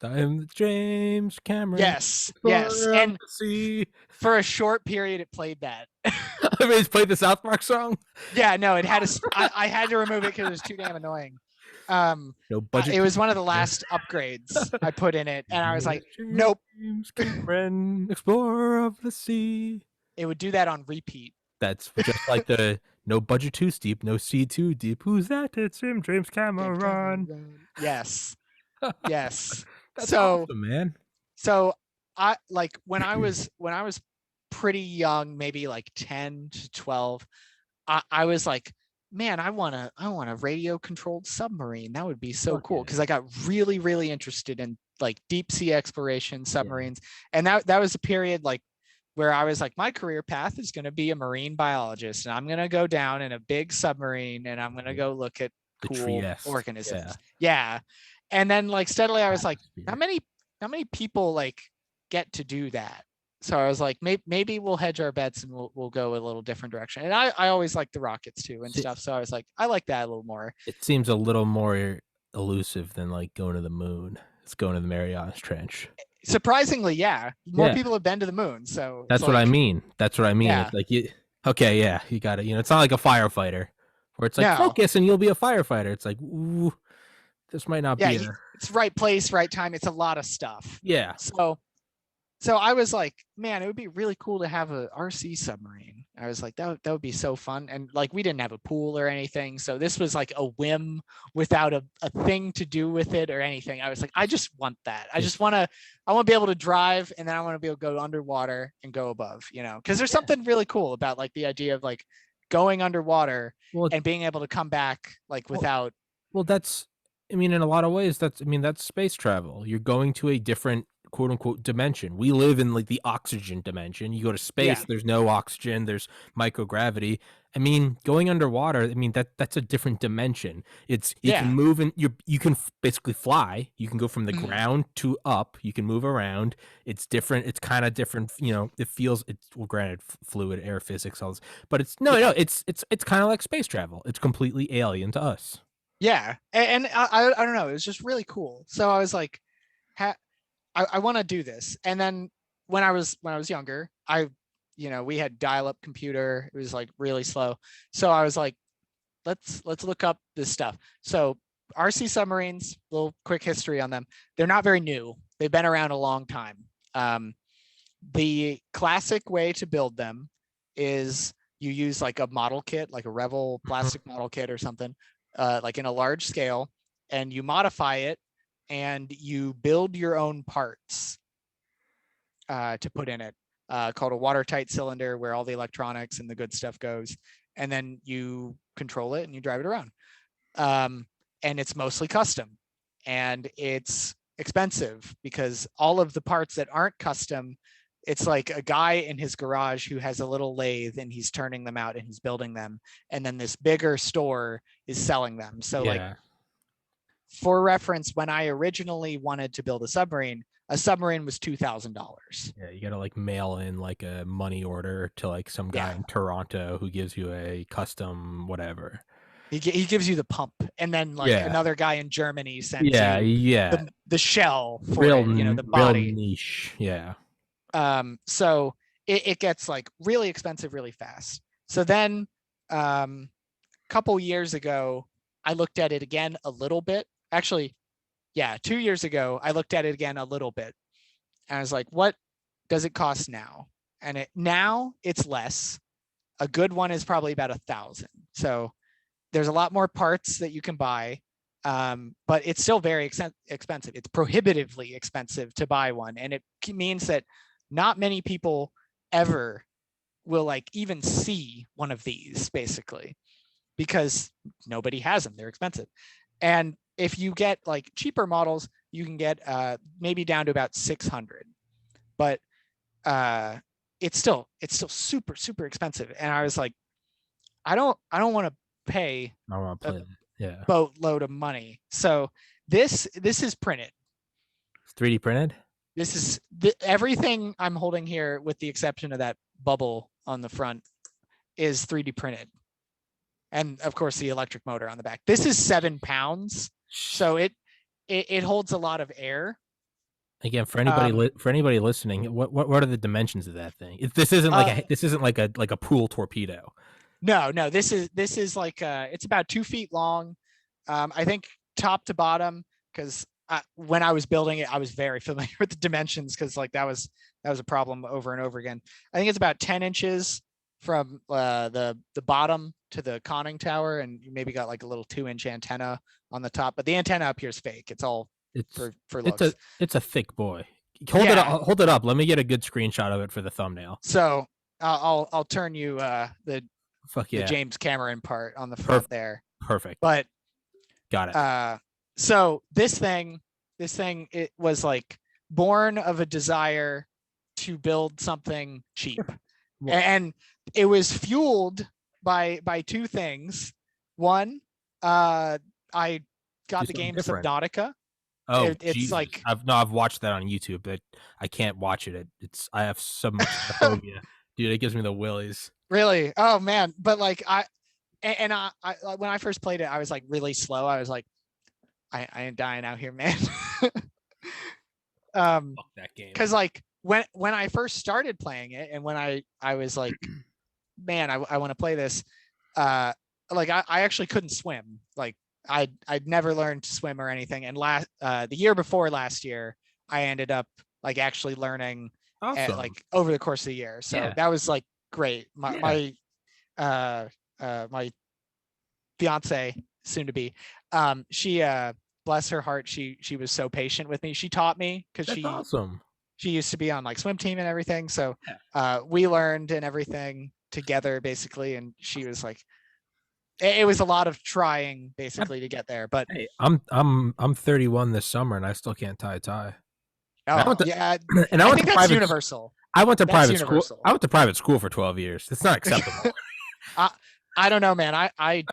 I'm James Cameron, yes, explorer of and the sea. for a short period it played that. I mean, he's played the South Park song. Yeah, no, it had I had to remove it because it was too damn annoying. No budget. It was one of the last upgrades I put in it, and I was like, nope. James Cameron, explorer of the sea. It would do that on repeat. That's just like the no budget too steep, no sea too deep. Who's that? It's him, James James Cameron. Cameron. Yes, yes. That's So awesome, man. so I like when I was pretty young, maybe like 10 to 12, I was like, man, I want a radio controlled submarine. That would be so Fuck cool. yeah. Cause I got really, really interested in like deep sea exploration Yeah. submarines. And that was a period like where I was like, my career path is going to be a marine biologist, and I'm going to go down in a big submarine and I'm going to go look at The cool Trieste. organisms. Yeah. Yeah. And then like steadily I was like, how Atmosphere. many people like get to do that? So I was like, maybe we'll hedge our bets and we'll go a little different direction. And I always like the rockets too and stuff. So I was like, I like that a little more. It seems a little more elusive than like going to the moon. It's going to the Marianas Trench. Surprisingly, yeah, more Yeah, people have been to the moon. So it's that's what I like, mean. That's what I mean. yeah, It's like you. Okay, yeah, you got it. It's not like a firefighter where it's like no, focus and you'll be a firefighter. It's like, ooh, this might not yeah, be a. it's right place, right time. It's a lot of stuff. Yeah, So I was like, man, it would be really cool to have a RC submarine. I was like, that would be so fun. And like, we didn't have a pool or anything. So this was like a whim without a thing to do with it or anything. I was like, I just want that. I want to be able to drive, and then I want to be able to go underwater and go above, because there's something really cool about like the idea of like going underwater well, and being able to come back like well, without. well, that's. I mean, in a lot of ways, that's space travel. You're going to a different quote unquote dimension. We live in like the oxygen dimension. You go to space, Yeah. there's no oxygen, there's microgravity. I mean, going underwater, I mean that's a different dimension. It's you can Yeah. move and you can basically fly. You can go from the Mhm. ground to up. You can move around. It's different. It's kind of different. It feels it's well, granted, fluid, air physics, all this, but it's no, Yeah. no. It's kind of like space travel. It's completely alien to us. Yeah. And I don't know. It was just really cool. So I was like, I want to do this. And then when I was younger, we had dial-up computer. It was like really slow. So I was like, let's look up this stuff. So RC submarines, little quick history on them. They're not very new. They've been around a long time. The classic way to build them is you use like a model kit, like a Revel Mhm. plastic model kit or something, like in a large scale, and you modify it and you build your own parts to put in it, called a watertight cylinder where all the electronics and the good stuff goes. And then you control it and you drive it around. Um, and it's mostly custom and it's expensive because all of the parts that aren't custom, it's like a guy in his garage who has a little lathe and he's turning them out and he's building them. And then this bigger store is selling them. So, like, Yeah. for reference, when I originally wanted to build a submarine was $2,000. Yeah, you gotta like mail in like a money order to like some guy Yeah. in Toronto who gives you a custom whatever. He gives you the pump, and then like Yeah, another guy in Germany sends yeah, you yeah. the shell for it, the Real body. niche. Yeah. So it gets like really expensive really fast. So then a couple years ago, I looked at it again a little bit. Actually, yeah, 2 years ago, I looked at it again a little bit. And I was like, what does it cost now? And now it's less. A good one is probably about 1,000. So there's a lot more parts that you can buy, but it's still very expensive. It's prohibitively expensive to buy one, and it means that not many people ever will like even see one of these, basically, because nobody has them. They're expensive. And if you get like cheaper models, you can get maybe down to about 600, but it's still super expensive. And I was like, I don't want to pay I want to a play. Yeah. boatload of money. So this is printed. It's 3D printed. This is everything I'm holding here, with the exception of that bubble on the front, is 3D printed, and of course the electric motor on the back. This is 7 pounds, so it holds a lot of air. Again, Um, for anybody listening, what are the dimensions of that thing? This isn't like uh, a pool torpedo. no, this is like it's about 2 feet long. I think top to bottom, because when I was building it, I was very familiar with the dimensions, because like that was a problem over and over again. I think it's about 10 inches from the bottom to the conning tower, and you maybe got like a little 2-inch antenna on the top, but the antenna up here is fake. It's all It's for it's a looks. it's a thick boy. Hold it Yeah. up. Hold it up. Let me get a good screenshot of it for the thumbnail. So I'll turn you Fuck the yeah. James Cameron part on the Perf- front there, Perfect. but Got it. so this thing it was like born of a desire to build something cheap, Well, and it was fueled by two things. One, I do got the something game different. Subnautica. Oh It's Jesus! like, I've watched that on YouTube, but I can't watch it. I have so much phobia, dude. It gives me the willies. really, oh man, but like I when I first played it, I was like really slow. I was like, I ain't dying out here, man. Fuck that game. Because like when I first started playing it, and when I was like, man, I want to play this. Like I actually couldn't swim. Like I'd never learned to swim or anything. And the year before last year, I ended up like actually learning Awesome. like over the course of the year. So Yeah. that was like great. My Yeah. my my fiance, soon to be, she bless her heart, she was so patient with me. She taught me, because That's she awesome. she used to be on like swim team and everything. So Yeah. we learned and everything together, basically. And she was like, it was a lot of trying basically to get there. But Hey, I'm 31 this summer and I still can't tie a tie. And I oh went to yeah, and I I went think to that's private universal. I went to That's private school. I universal. went to private school for 12 years. It's not acceptable. I I don't know, man. I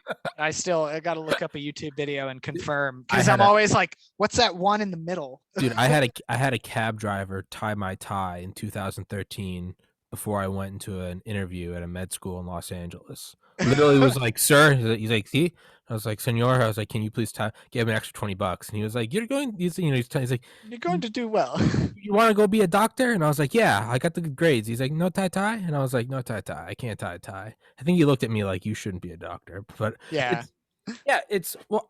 still I got to look up a YouTube video and confirm, I because had I'm a always like, what's that one in the middle? dude, I had a cab driver tie my tie in 2013 before I went into an interview at a med school in Los Angeles. Literally was like, "Sir," he's like, "See?" I was like, "Senor," I was like, "Can you please tie?" Give him an extra $20, and he was like, "You're going," he's like, You're going to do well. "You want to go be a doctor?" And I was like, "Yeah, I got the good grades." He's like, "No tie tie," and I was like, "No tie tie. I can't tie a tie." I think he looked at me like, "You shouldn't be a doctor," but Yeah. it's yeah, it's well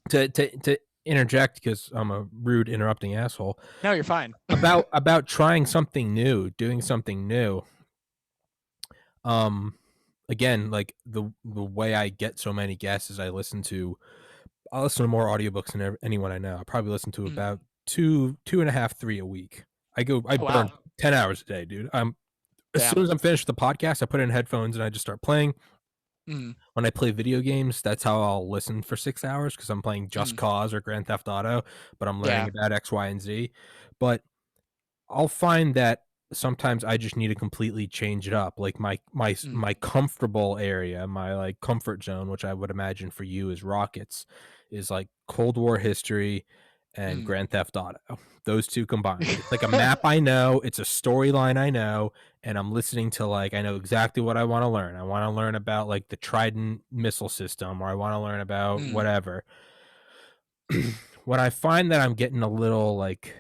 to interject because I'm a rude interrupting asshole No, you're fine. about trying something new, doing something new. Um, again, like the way I get so many guests is I'll listen to more audiobooks than anyone I know. I probably listen to Mm. about two and a half, 3 a week. I Oh burn wow. 10 hours a day, dude. As soon Damn. as I'm finished with the podcast, I put in headphones and I just start playing. Mm. When I play video games, that's how I'll listen for 6 hours because I'm playing Just Mm. Cause or Grand Theft Auto, but I'm learning Yeah. about X, Y, and Z. But I'll find that sometimes I just need to completely change it up. Like Mm. my comfortable area, my like comfort zone, which I would imagine for you is rockets, is like Cold War history and Mm. Grand Theft Auto. Those two combined. It's like a map I know, it's a storyline I know, and I'm listening to like I know exactly what I want to learn. I want to learn about like the Trident missile system, or I want to learn about Mm. whatever. When I find that I'm getting a little like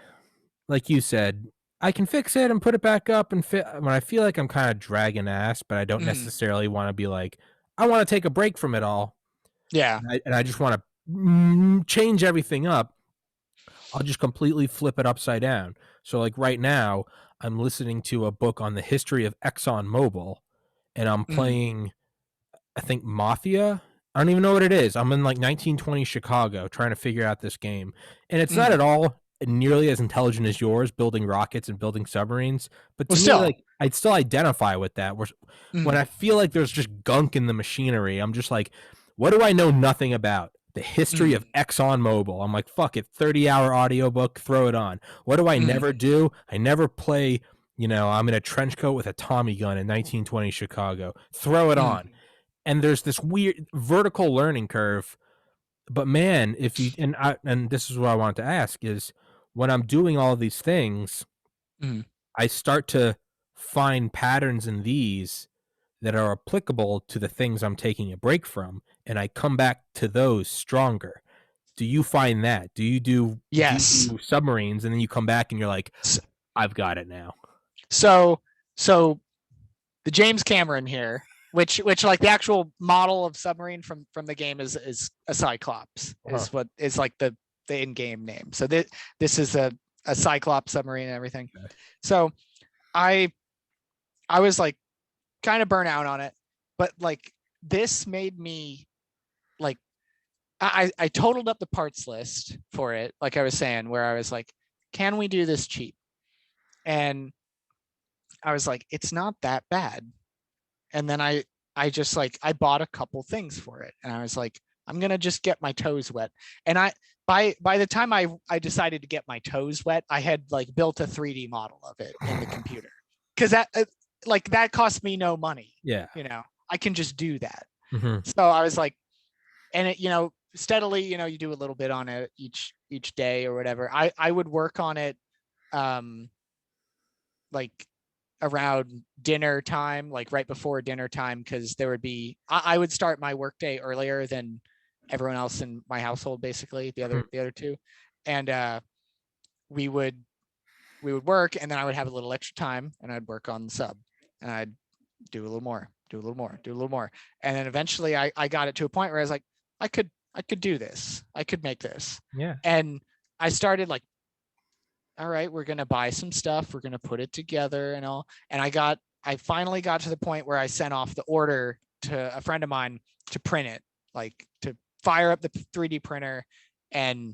you said, I can fix it and put it back up and fit when I feel like I'm kind of dragging ass, but I don't Mm. necessarily want to be like, I want to take a break from it all. Yeah. And I just want to change everything up. I'll just completely flip it upside down. So, like right now, I'm listening to a book on the history of ExxonMobil, and I'm Mm. playing I think Mafia. I don't even know what it is. I'm in like 1920 Chicago trying to figure out this game. And it's not Mm. at all nearly as intelligent as yours building rockets and building submarines, but Well, to me still. like I'd still identify with that. When Mm. I feel like there's just gunk in the machinery, I'm just like what do I know nothing about? The history Mm. of ExxonMobil. I'm like fuck it, 30-hour audiobook, throw it on. What do I Mm. never do? I never play, I'm in a trench coat with a Tommy gun in 1920 Chicago. Throw it Mm. on, and there's this weird vertical learning curve. But man, if you and this is what I wanted to ask is when I'm doing all of these things, Mm. I start to find patterns in these that are applicable to the things I'm taking a break from, and I come back to those stronger. Do you find that? Yes. Do submarines and then you come back and you're like, S- I've got it now. So so the James Cameron here, which like the actual model of submarine from the game is a Cyclops, Uh-huh. is what is like the in-game name. So this is a Cyclops submarine and everything. Okay. So I I was like kind of burnt out on it, but like this made me like I totaled up the parts list for it, like I was saying, where I was like, can we do this cheap? And I was like, it's not that bad. And then I just like I bought a couple things for it, and I was like, I'm gonna just get my toes wet. And by the time I decided to get my toes wet, I had like built a 3D model of it in the computer, because that like that cost me no money. Yeah. I can just do that. Hmm. So I was like, and it steadily, you do a little bit on it each day or whatever. I would work on it um like around dinner time, like right before dinner time, because there would be I would start my workday earlier than everyone else in my household, basically the other two, and we would we would work, and then I would have a little extra time, and I'd work on the sub, and I'd do a little more, do a little more, do a little more, and then eventually I got it to a point where I was like, I could do this, I could make this, Yeah. and I started like, all right, we're going to buy some stuff, we're going to put it together and all. And I finally got to the point where I sent off the order to a friend of mine to print it, like to fire up the 3D printer and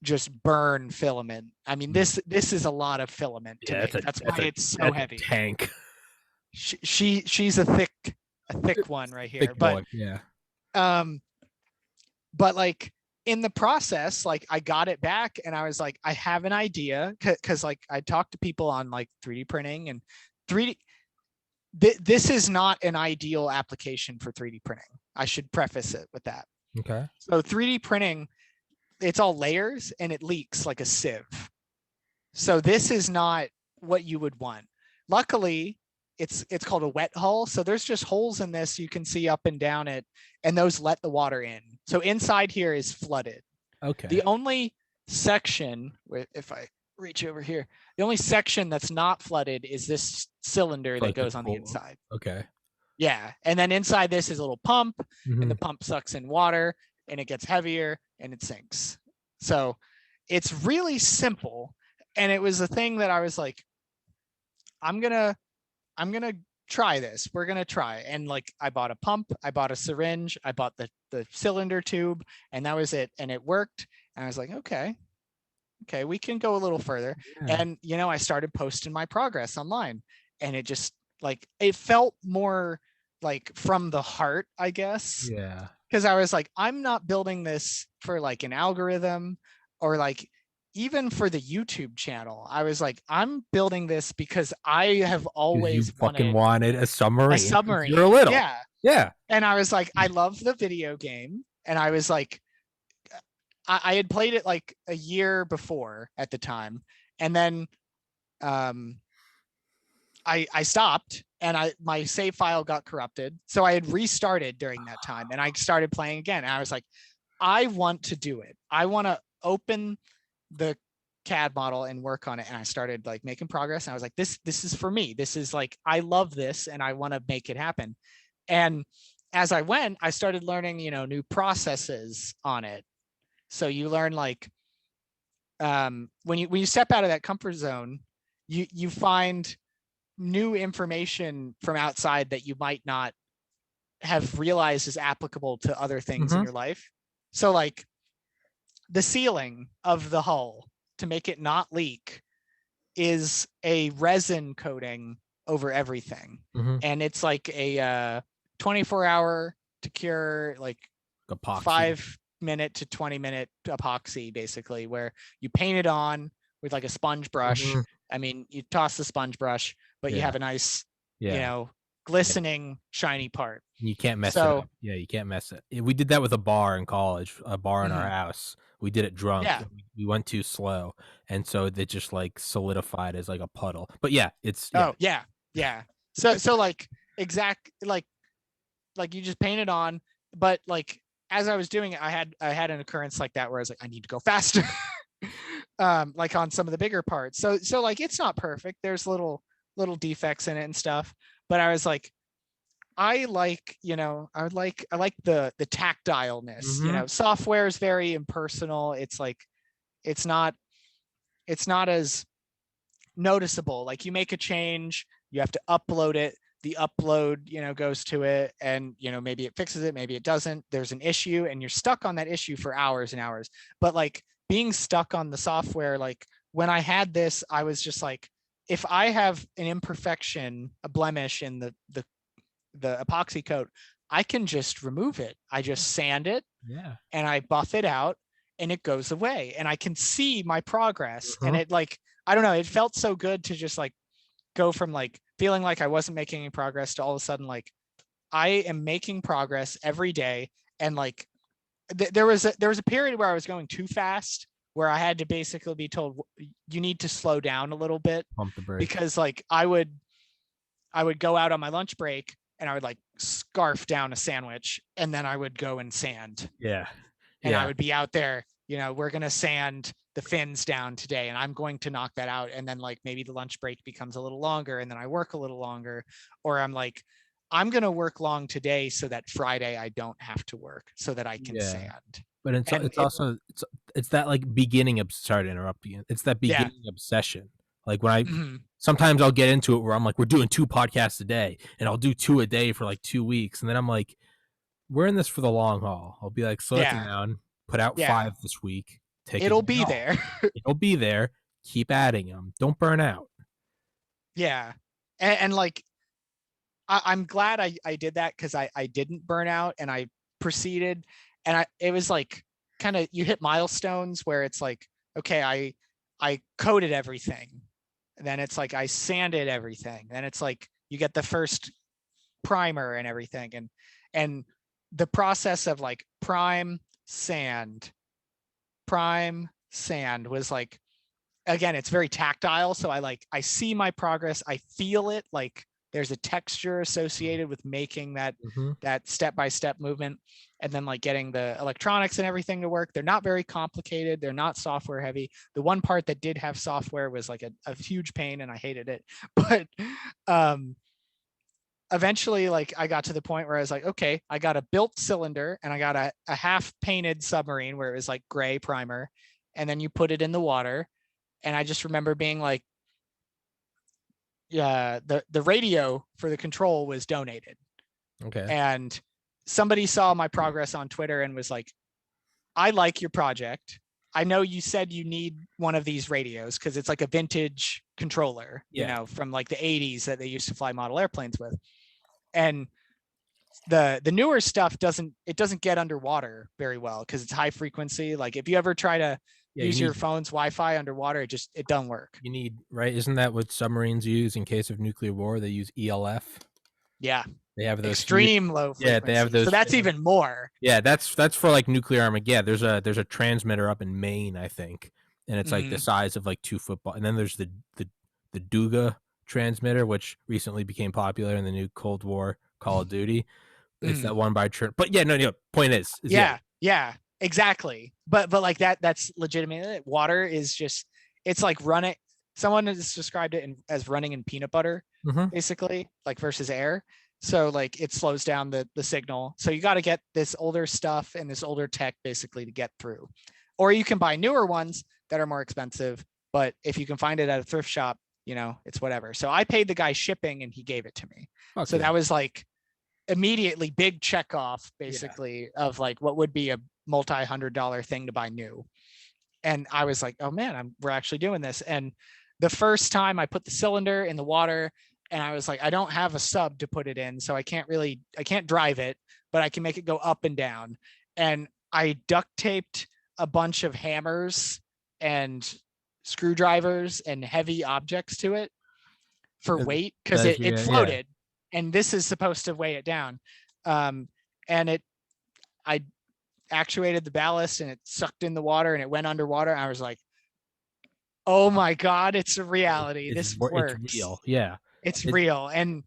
just burn filament. I mean, this is a lot of filament to Yeah, make. That's why it's so that's a heavy. tank. She's a thick one right here. Thick But boy. Yeah. um but like in the process, like I got it back and I was like, I have an idea, because like I talked to people on like 3D printing and 3D. This is not an ideal application for 3D printing. I should preface it with that. Okay. So 3D printing, it's all layers and it leaks like a sieve. So this is not what you would want. Luckily, it's called a wet hull. So there's just holes in this you can see up and down it, and those let the water in. So inside here is flooded. The Okay. only section, if I reach over here, the only section that's not flooded is this cylinder that Like the goes on the cool. inside. Okay. Yeah. And then inside this is a little pump, and Hmm. the pump sucks in water, and it gets heavier and it sinks. So it's really simple. And it was a thing that I was like, I'm gonna try this. We're going to try. And like, I bought a pump, I bought a syringe, I bought the cylinder tube, and that was it. And it worked. And I was like, okay, we can go a little further. Yeah. And, I started posting my progress online, and it just like, it felt more like from the heart, I guess. Yeah. Cause I was like, I'm not building this for like an algorithm or like even for the YouTube channel. I was like, I'm building this because I have Because you always fucking wanted wanted a a submarine since you were submarine. little. Yeah. Yeah. And I was like, I love the video game. And I was like, I had played it like a year before at the time. And then I stopped, and my save file got corrupted. So I had restarted during that time, and I started playing again. And I was like, I want to do it. I want to open the CAD model and work on it. And I started like making progress. And I was like, this is for me. This is like, I love this and I want to make it happen. And as I went, I started learning, new processes on it. So you learn like, when you step out of that comfort zone, you find new information from outside that you might not have realized is applicable to other things in Mm-hmm. your life. So like the sealing of the hull to make it not leak is a resin coating over everything. Mm-hmm. And it's like a 24-hour to cure, like Epoxy. 5-minute to 20-minute epoxy, basically, where you paint it on with like a sponge brush. Mm-hmm. I mean, you toss the sponge brush, but you Yeah. have a nice, Yeah. glistening, shiny part. You can't mess it So up. Yeah, you can't mess it. We did that with a bar in college, a bar in our house. We did it drunk. yeah. We went too slow, and so it just like solidified as like a puddle. But yeah, Oh, yeah. Yeah. So like exact like you just paint it on, but like as I was doing it, I had an occurrence like that where I was like, I need to go faster. Like on some of the bigger parts. So like it's not perfect. There's little defects in it and stuff. But I was like, I like, I like the tactileness. Mm-hmm. Software is very impersonal. It's like it's not as noticeable. Like you make a change, you have to upload it. The upload, goes to it, and maybe it fixes it, maybe it doesn't. There's an issue, and you're stuck on that issue for hours and hours. But like being stuck on the software, like when I had this, I was just like, if I have an imperfection, a blemish in the epoxy coat, I can just remove it. I just sand it, Yeah. and I buff it out, and it goes away, and I can see my progress. And Mm-hmm. it like, I don't know, it felt so good to just like go from like feeling like I wasn't making any progress to all of a sudden like I am making progress every day. And like there was a period where I was going too fast, where I had to basically be told, you need to slow down a little bit, Pump the brakes. because like I would go out on my lunch break, and I would like scarf down a sandwich, and then I would go and sand, Yeah. and I Yeah. would be out there, we're going to sand the fins down today, and I'm going to knock that out. And then like maybe the lunch break becomes a little longer, and then I work a little longer, or I'm like, I'm going to work long today so that Friday I don't have to work, so that I can Yeah. sand. But And it's also it's that like beginning sorry to interrupt you. It's that yeah. beginning obsession. Like when I Mhm. sometimes I'll get into it where I'm like, we're doing 2 podcasts a day, and I'll do 2 a day for like 2 weeks, and then I'm like, we're in this for the long haul. I'll be like, slow it Yeah. down, put out Yeah. 5 this week, take a It'll day be off. there. It'll be there. Keep adding them. Don't burn out. Yeah. And like, I'm glad I did that, because I didn't burn out, and I proceeded. And it was like, kind of, you hit milestones where it's like, okay, I coated everything. And then it's like I sanded everything. Then it's like you get the first primer and everything. And the process of like prime sand was like, again, it's very tactile. So I see my progress. I feel it. Like there's a texture associated with making that Mm-hmm. step-by-step movement, and then like getting the electronics and everything to work. They're not very complicated. They're not software heavy. The one part that did have software was like a huge pain, and I hated it. But eventually, like I got to the point where I was like, okay, I got a built cylinder, and I got a half painted submarine where it was like gray primer, and then you put it in the water. And I just remember being like, the radio for the control was donated. Okay. And somebody saw my progress on Twitter and was like, I like your project. I know you said you need one of these radios because it's like a vintage controller, from like the 80s that they used to fly model airplanes with. And the newer stuff doesn't get underwater very well because it's high frequency. Like if you ever try to use your phone's Wi-Fi underwater, it doesn't work. You need, right? Isn't that what submarines use in case of nuclear war? They use ELF. Yeah. They have those extreme low frequency. Yeah, they have those. So that's even more. Yeah, that's for like nuclear Armageddon. Yeah, there's a transmitter up in Maine, I think, and it's like the size of like 2 football. And then there's the Duga transmitter, which recently became popular in the new Cold War Call of Duty. It's that one by But yeah, no. Point is yeah, exactly. But like that's legitimate. Water is just, it's like running. Someone has described it as running in peanut butter, basically, like versus air. So like it slows down the signal. So you got to get this older stuff and this older tech basically to get through. Or you can buy newer ones that are more expensive. But if you can find it at a thrift shop, it's whatever. So I paid the guy shipping and he gave it to me. Okay. So that was like immediately big check off basically of like what would be a multi-$100 thing to buy new. And I was like, oh man, we're actually doing this. And the first time I put the cylinder in the water, and I was like, I don't have a sub to put it in, so I can't drive it, but I can make it go up and down. And I duct taped a bunch of hammers and screwdrivers and heavy objects to it for weight because it floated. And this is supposed to weigh it down. And I actuated the ballast and it sucked in the water and it went underwater. And I was like, oh my God, it's a reality. This works. It's real. Yeah. It's real. And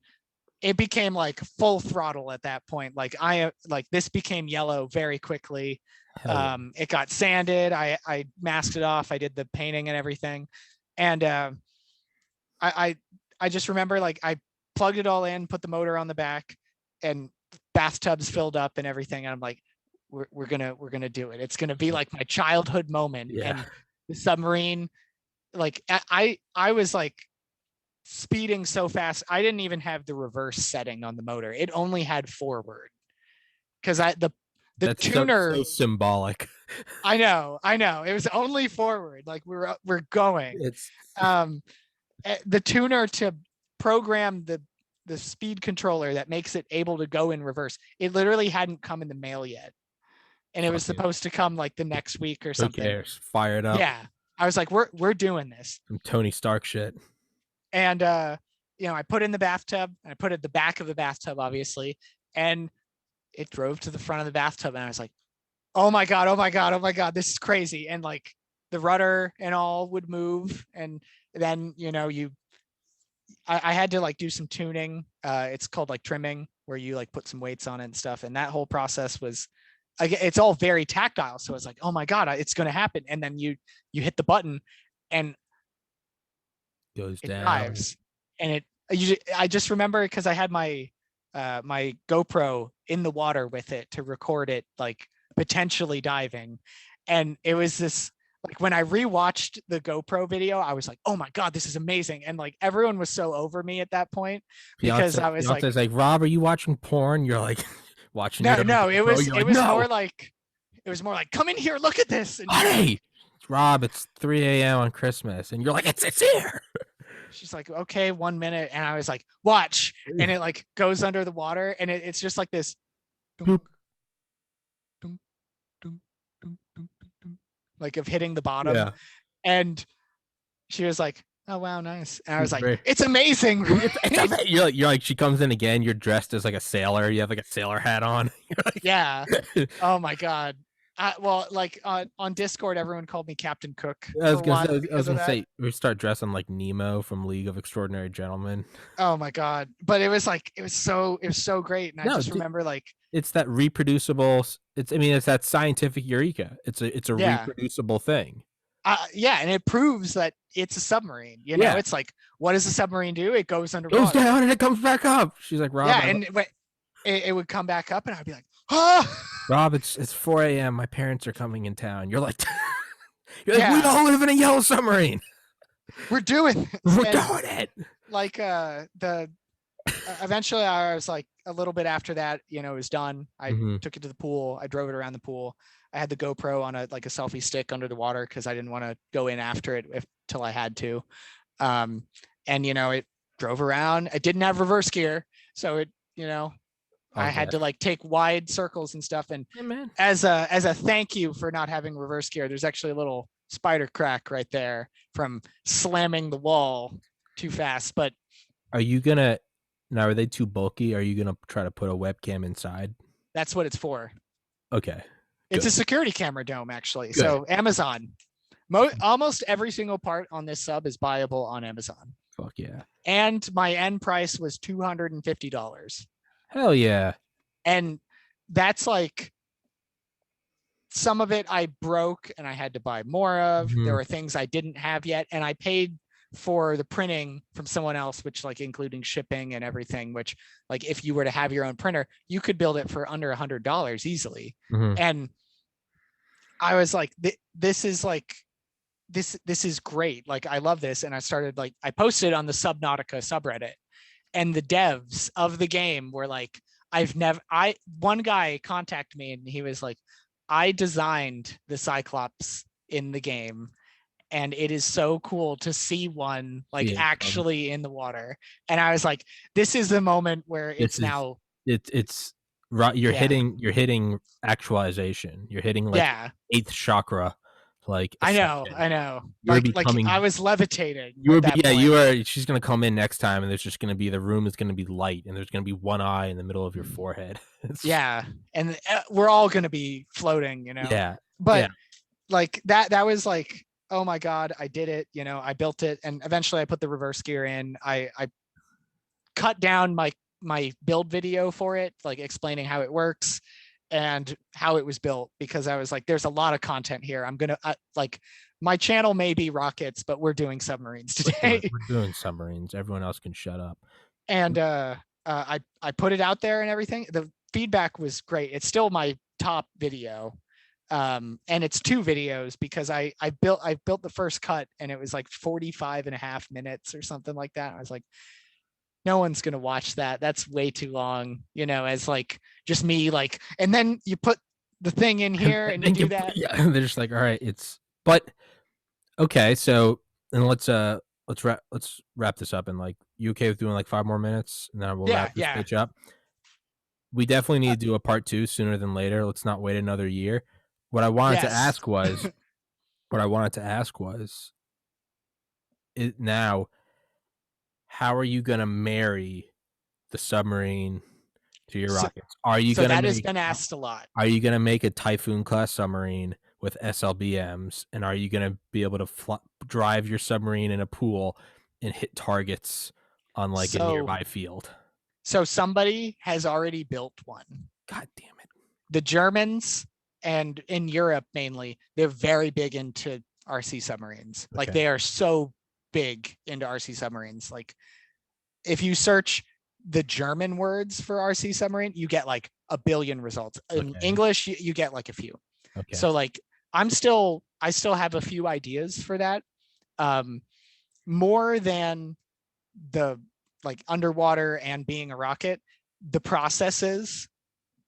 it became like full throttle at that point. Like this became yellow very quickly. It got sanded. I masked it off. I did the painting and everything. And I just remember like I plugged it all in, put the motor on the back, and bathtubs filled up and everything. And I'm like, we're gonna do it. It's gonna be like my childhood moment. Yeah. And the submarine, like I was like speeding so fast. I didn't even have the reverse setting on the motor. It only had forward. Because the tuner, so symbolic. I know. It was only forward. Like we're going. It's the tuner to program the speed controller that makes it able to go in reverse. It literally hadn't come in the mail yet. And it was supposed to come like the next week or something. Who cares? Fire it up. Yeah. I was like, we're doing this. Some Tony Stark shit. And I put it in the bathtub. I put it at the back of the bathtub, obviously. And it drove to the front of the bathtub. And I was like, oh my God, this is crazy. And like the rudder and all would move. And then, I had to like do some tuning. It's called like trimming, where you like put some weights on it and stuff. And that whole process was, it's all very tactile. So it's like, oh my God, it's going to happen. And then you hit the button and goes down. Drives. And I just remember because I had my GoPro in the water with it to record it, like potentially diving. And it was this, like when I rewatched the GoPro video, I was like, oh my God, this is amazing. And like everyone was so over me at that point because I was like, Rob, are you watching porn? You're like watching. No, it was more like, come in here, look at this. And hey, Rob, it's 3 a.m. on Christmas. And you're like, it's here. She's like, okay, 1 minute. And I was like, watch. And it like goes under the water. And it's just like this. Dunk, dunk, dunk, dunk, dunk, dunk, like of hitting the bottom. Yeah. And she was like, oh, wow, nice. And I was like, it's amazing. You're like, she comes in again. You're dressed as like a sailor. You have like a sailor hat on. Like, yeah. Oh, my God. Well, like on Discord, everyone called me Captain Cook. I was gonna say we start dressing like Nemo from League of Extraordinary Gentlemen. Oh my God! But it was so great, and I just remember like it's that reproducible. It's that scientific eureka. It's a reproducible thing. Yeah, and it proves that it's a submarine. It's like, what does a submarine do? It goes underwater, goes down, and it comes back up. She's like, Rob. Yeah, and it would come back up, and I'd be like, oh. Rob, it's 4 a.m. My parents are coming in town. You're like, we all live in a yellow submarine. We're doing it. like the eventually I was like a little bit after that, it was done. I Mm-hmm. took it to the pool. I drove it around the pool. I had the GoPro on a selfie stick under the water because I didn't want to go in after it till I had to. And it drove around. I didn't have reverse gear, so I All had good. to like take wide circles and stuff. And Yeah, man. as a thank you for not having reverse gear, there's actually a little spider crack right there from slamming the wall too fast. But Are you gonna now? Are they too bulky? Are you gonna try to put a webcam inside? that's what it's for. Okay, It's a good, security camera dome, actually. good. So Amazon, almost every single part on this sub is buyable on Amazon. Fuck yeah. And my end price was $250. Hell yeah. And that's like some of it I broke and I had to buy more of. There Mhm. were things I didn't have yet. And I paid for the printing from someone else, which like including shipping and everything, which like if you were to have your own printer, you could build it for under $100 easily. Mhm. And I was like, this is like, this is great. Like, I love this. And I started like, I posted on the Subnautica subreddit, and the devs of the game were like, one guy contacted me and he was like, I designed the Cyclops in the game, and it is so cool to see one like See it from actually in the water. And I was like, this is the moment where this it's is now, it's right. You're yeah, hitting actualization. You're hitting like yeah, eighth chakra, like I know, ascension. I know. You're Like I becoming was levitating you at are that yeah, point. you are she's gonna come in next time and there's just gonna be the room is gonna be light and there's gonna be one eye in the middle of your forehead. Yeah, and we're all going to be floating, Yeah. but Yeah. like that was like, oh my god, I did it. I built it, and eventually I put the reverse gear in. I cut down my build video for it, like explaining how it works and how it was built, because I was like, there's a lot of content here. I'm gonna like, my channel may be rockets, but we're doing submarines today. We're doing submarines. Everyone else can shut up. And I put it out there and everything. The feedback was great. It's still my top video. And it's two videos because I built the first cut and it was like 45 and a half minutes or something like that. I was like, no one's gonna watch that. That's way too long, as like just me like, and then you put the thing in here and you do that. Yeah, they're just like, all right, but okay, so and let's wrap this up and like you okay with doing like 5 more minutes and then we'll Yeah, wrap this yeah. bitch up. We definitely need to do a part two sooner than later. Let's not wait another year. What I wanted to Yes. ask was what I wanted to ask was now how are you gonna marry the submarine to your So, rockets? Are you so gonna that has make been asked a lot. Are you gonna make a Typhoon class submarine with SLBMs, and are you gonna be able to drive your submarine in a pool and hit targets on like a So nearby field? so somebody has already built one. God damn it! The Germans, and in Europe mainly, they're very big into RC submarines. Like Okay. they are so big into RC submarines. Like if you search the German words for RC submarine, you get like a billion results. In Okay. English, you get like a few. Okay. So like I still have a few ideas for that. More than the like underwater and being a rocket, the processes.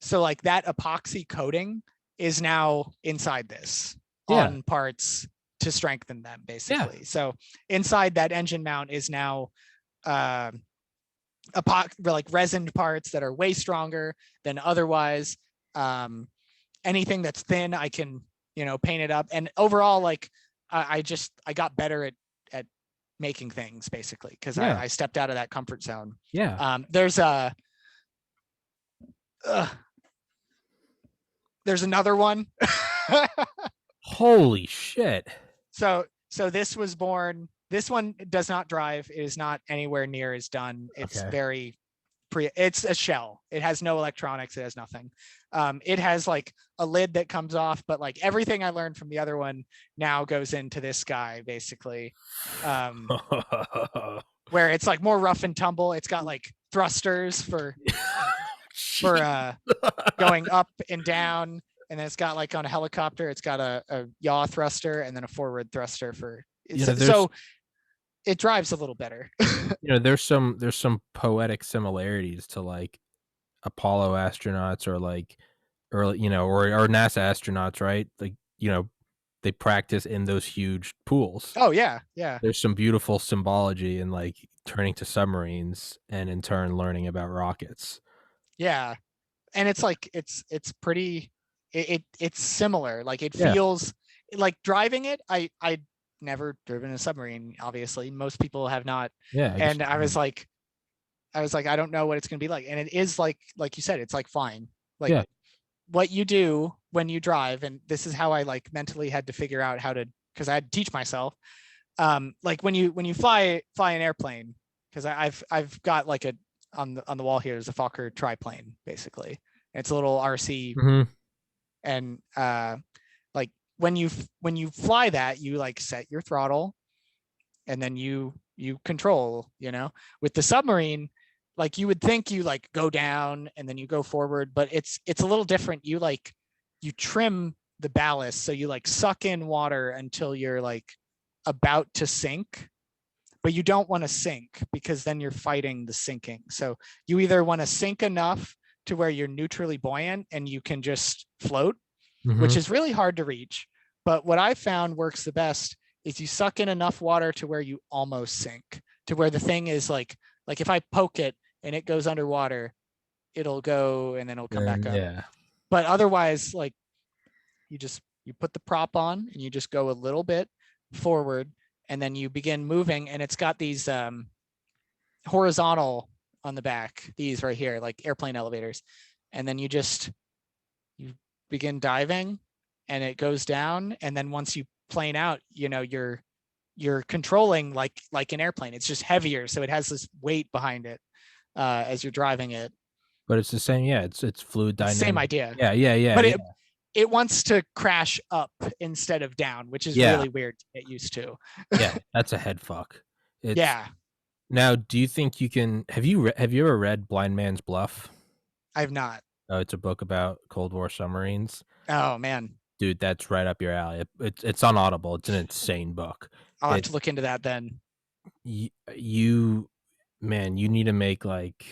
So like that epoxy coating is now inside this Yeah. on parts to strengthen them, basically. Yeah. So inside that engine mount is now like resined parts that are way stronger than otherwise. Anything that's thin, I can paint it up. And overall, like I got better at making things, basically, because Yeah. I stepped out of that comfort zone. Yeah. There's another one. Holy shit! So this was born. This one does not drive. It is not anywhere near as done. It's Okay. it's a shell. It has no electronics. It has nothing. It has like a lid that comes off, but like everything I learned from the other one now goes into this guy, basically. Where it's like more rough and tumble. It's got like thrusters for going up and down. And then it's got like on a helicopter, it's got a yaw thruster and then a forward thruster for Yeah, so it drives a little better. There's some poetic similarities to like Apollo astronauts or like early, or NASA astronauts, right? Like, they practice in those huge pools. Oh yeah, yeah, There's some beautiful symbology in like turning to submarines and in turn learning about rockets. yeah. And it's like it's pretty it's similar. Like it Yeah. feels like driving it. I never driven a submarine, obviously. Most people have not. Yeah, I guess And you can. I was like, I don't know what it's gonna be like. And it is like you said, it's like flying. Like Yeah. what you do when you drive, and this is how I like mentally had to figure out how to, because I had to teach myself. Like when you fly an airplane, because I've got like a on the wall here is a Fokker triplane basically. It's a little RC, Mhm. and like when you fly that, you like set your throttle, and then you control. With the submarine, like you would think you like go down and then you go forward, but it's a little different. You trim the ballast, so you like suck in water until you're like about to sink, but you don't want to sink because then you're fighting the sinking. So you either want to sink enough to where you're neutrally buoyant and you can just float, which Mhm. is really hard to reach. But what I found works the best is you suck in enough water to where you almost sink, to where the thing is like if I poke it and it goes underwater, it'll go and then it'll come back Then up. yeah. But otherwise, like you put the prop on and you just go a little bit forward, and then you begin moving, and it's got these horizontal on the back, these right here, like airplane elevators. And then you begin diving and it goes down. And then once you plane out, you're controlling like an airplane. It's just heavier. So it has this weight behind it as you're driving it. But it's the same, yeah, it's fluid It's the same dynamic. idea. Yeah, yeah, yeah, But yeah. it wants to crash up instead of down, which is Yeah, really weird to get used to. yeah, that's a head fuck. It's Yeah, Now, do you think you can have you ever read Blind Man's Bluff? I've not. Oh, it's a book about Cold War submarines. Oh man, Dude, that's right up your alley. It's on Audible. It's an insane book. I'll have It to look into that then. you man, you need to make like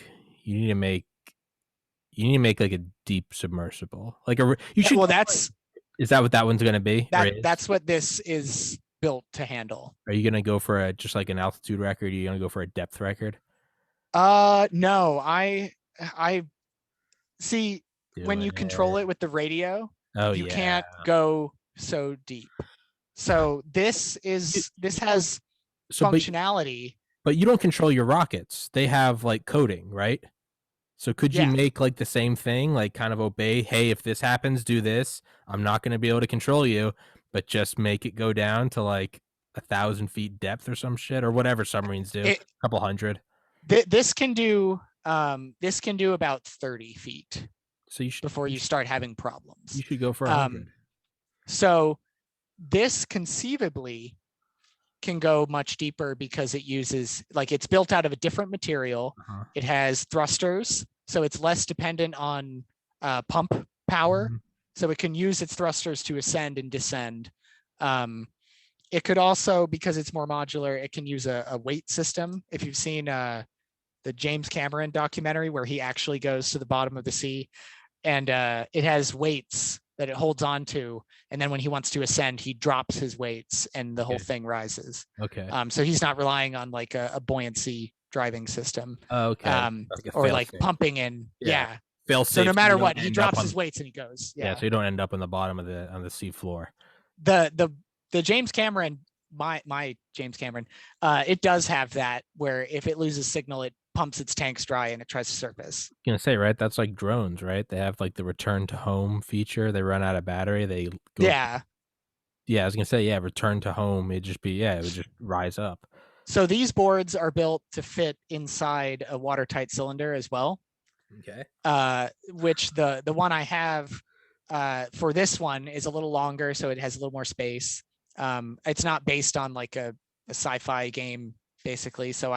a deep submersible. Like you Yeah, should well, go for it. that's Is that what that one's gonna be or is? that's what this is built to handle. Are you gonna go for a just like an altitude record? Or are you gonna go for a depth record? No, I see Do when you control it. it with the radio, Oh you yeah. can't go so deep. So You, this you don't has so functionality. but you don't control your rockets. They have like coding, right? So could you Yeah. make like the same thing, like kind of obey, hey, if this happens, do this. I'm not going to be able to control you, but just make it go down to like 1,000 feet depth or some shit or whatever submarines do, It a couple hundred. this can do about 30 feet So before you start having problems. you should go for 100. Um, so this conceivably can go much deeper because it uses like it's built out of a different material. Uh-huh. It has thrusters, so it's less dependent on pump power. Mm-hmm. So it can use its thrusters to ascend and descend. Um, it could also, because it's more modular, it can use a weight system. If you've seen the James Cameron documentary where he actually goes to the bottom of the sea, and it has weights that it holds on to, and then when he wants to ascend, he drops his weights and the whole Okay. thing rises. Okay. So he's not relying on like a buoyancy driving system, Okay. Like a or fail like safe. pumping in. Yeah. Yeah. Fail So no safe. So matter you don't what, he end up drops his on. weights and he goes. Yeah. Yeah. So you don't end up on the bottom of the sea floor. The James Cameron, my James Cameron, it does have that where if it loses signal, it pumps its tanks dry and it tries to surface. Gonna say, right? That's like drones, right? They have like the return to home feature. They run out of battery. They go. Yeah. Yeah, I was gonna say, yeah, return to home. It would just rise up. So these boards are built to fit inside a watertight cylinder as well. Okay. Which the one I have for this one is a little longer, so it has a little more space. It's not based on like a sci-fi game, basically. So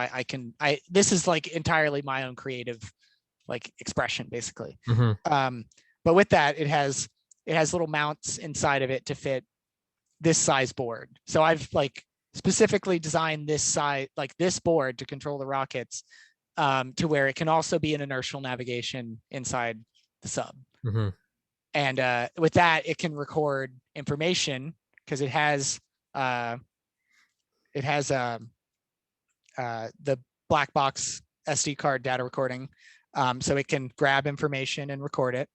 this is like entirely my own creative like expression, basically. Mm-hmm. But with that, it has little mounts inside of it to fit this size board. So I've like specifically designed this side, like this board, to control the rockets, to where it can also be an inertial navigation inside the sub. Mm-hmm. And with that, it can record information because it has the black box SD card data recording, so it can grab information and record it.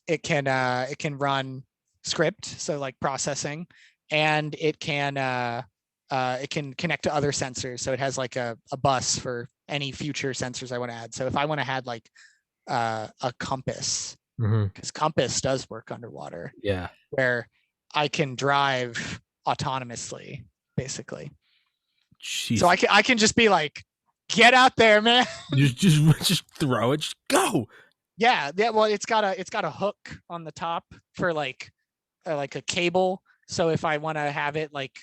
It can run script, so like processing, and it can connect to other sensors. So it has like a bus for any future sensors I want to add. So if I want to add like a compass, because compass does work underwater, Yeah. where I can drive autonomously, basically. Jeez. So I can just be like, get out there, man. just throw it. Just go. Yeah. Well, it's got a hook on the top for like a cable. So if I want to have it like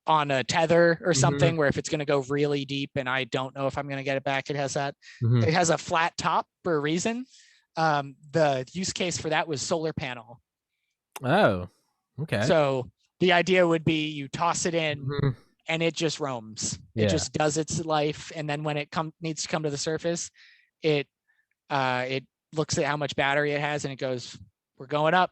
on a tether or something, where if it's going to go really deep and I don't know if I'm going to get it back, it has that. It has a flat top for a reason. The use case for that was solar panel. Oh, okay. So the idea would be you toss it in and it just roams. Yeah. It just does its life. And then when it needs to come to the surface, it looks at how much battery it has and it goes, we're going up,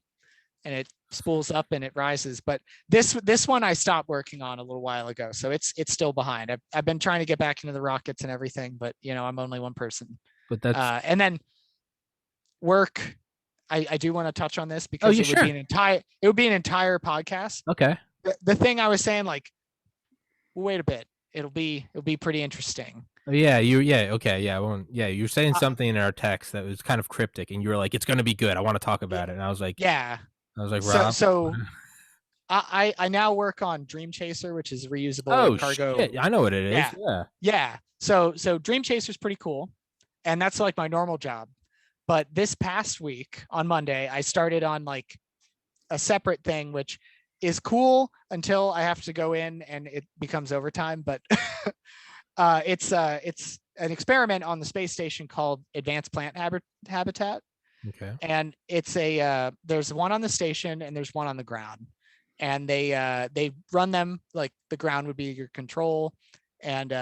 and it spools up and it rises. But this one I stopped working on a little while ago, so it's still behind. I've been trying to get back into the rockets and everything, but I'm only one person. But that's and then work. I do want to touch on this because it would be an entire podcast. Okay. The thing I was saying, like, wait a bit, it'll be pretty interesting. Yeah, okay, yeah, you're saying something in our text that was kind of cryptic, and you were like, "It's going to be good. I want to talk about it." And I was like, Rob. So I now work on Dream Chaser, which is reusable cargo. Shit. I know what it is. Yeah. So Dream Chaser is pretty cool, and that's like my normal job. But this past week on Monday, I started on like a separate thing, which is cool until I have to go in and it becomes overtime. But it's an experiment on the space station called Advanced Plant Habitat. Okay. And it's there's one on the station and there's one on the ground, and they run them like the ground would be your control, and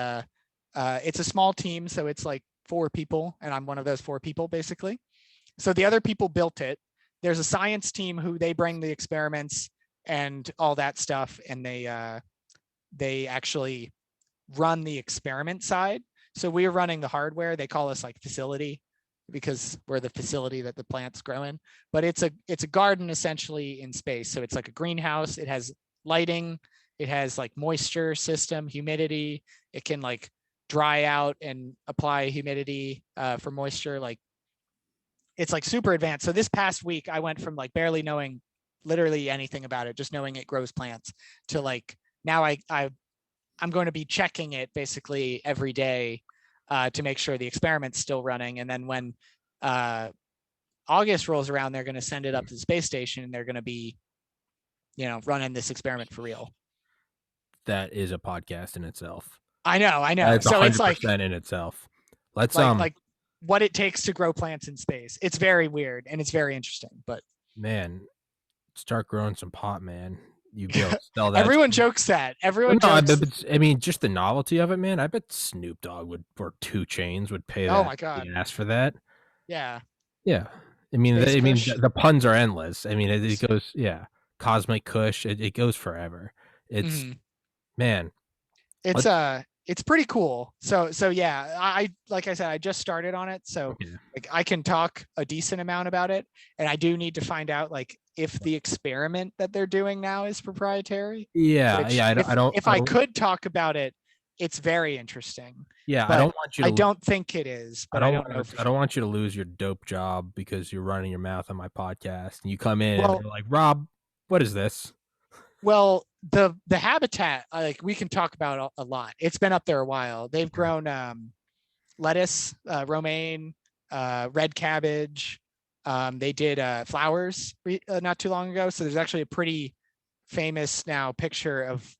it's a small team, so it's like 4 people, and I'm one of those 4 people basically. So the other people built it. There's a science team who they bring the experiments and all that stuff, and they actually run the experiment side. So we're running the hardware. They call us like facility because we're the facility that the plant's growing. But it's a garden essentially in space. So it's like a greenhouse. It has lighting. It has like moisture system, humidity. It can like dry out and apply humidity for moisture. Like it's like super advanced. So this past week, I went from like barely knowing literally anything about it, just knowing it grows plants, to like now I'm going to be checking it basically every day to make sure the experiment's still running. And then when August rolls around, they're going to send it up to the space station, and they're going to be, running this experiment for real. That is a podcast in itself. I know. That's so 100% it's like in itself. Let's like what it takes to grow plants in space. It's very weird and it's very interesting. But man, start growing some pot, man. You be able to sell that. Everyone jokes that. Everyone jokes. I mean, just the novelty of it, man. I bet Snoop Dogg or 2 Chainz would pay that. Oh my god, ask for that. Yeah. I mean, the puns are endless. I mean, it goes, Cosmic Kush. It goes forever. It's man. It's pretty cool. So yeah, I like I said, I just started on it, so like I can talk a decent amount about it, and I do need to find out like if the experiment that they're doing now is proprietary. If I could talk about it, it's very interesting. Yeah, I don't think it is, but I don't know. I don't want you to lose your dope job because you're running your mouth on my podcast, and you come in and you're like, Rob, what is this? Well, the habitat, like we can talk about a lot. It's been up there a while. They've grown lettuce, romaine, red cabbage. They did flowers not too long ago. So there's actually a pretty famous now picture of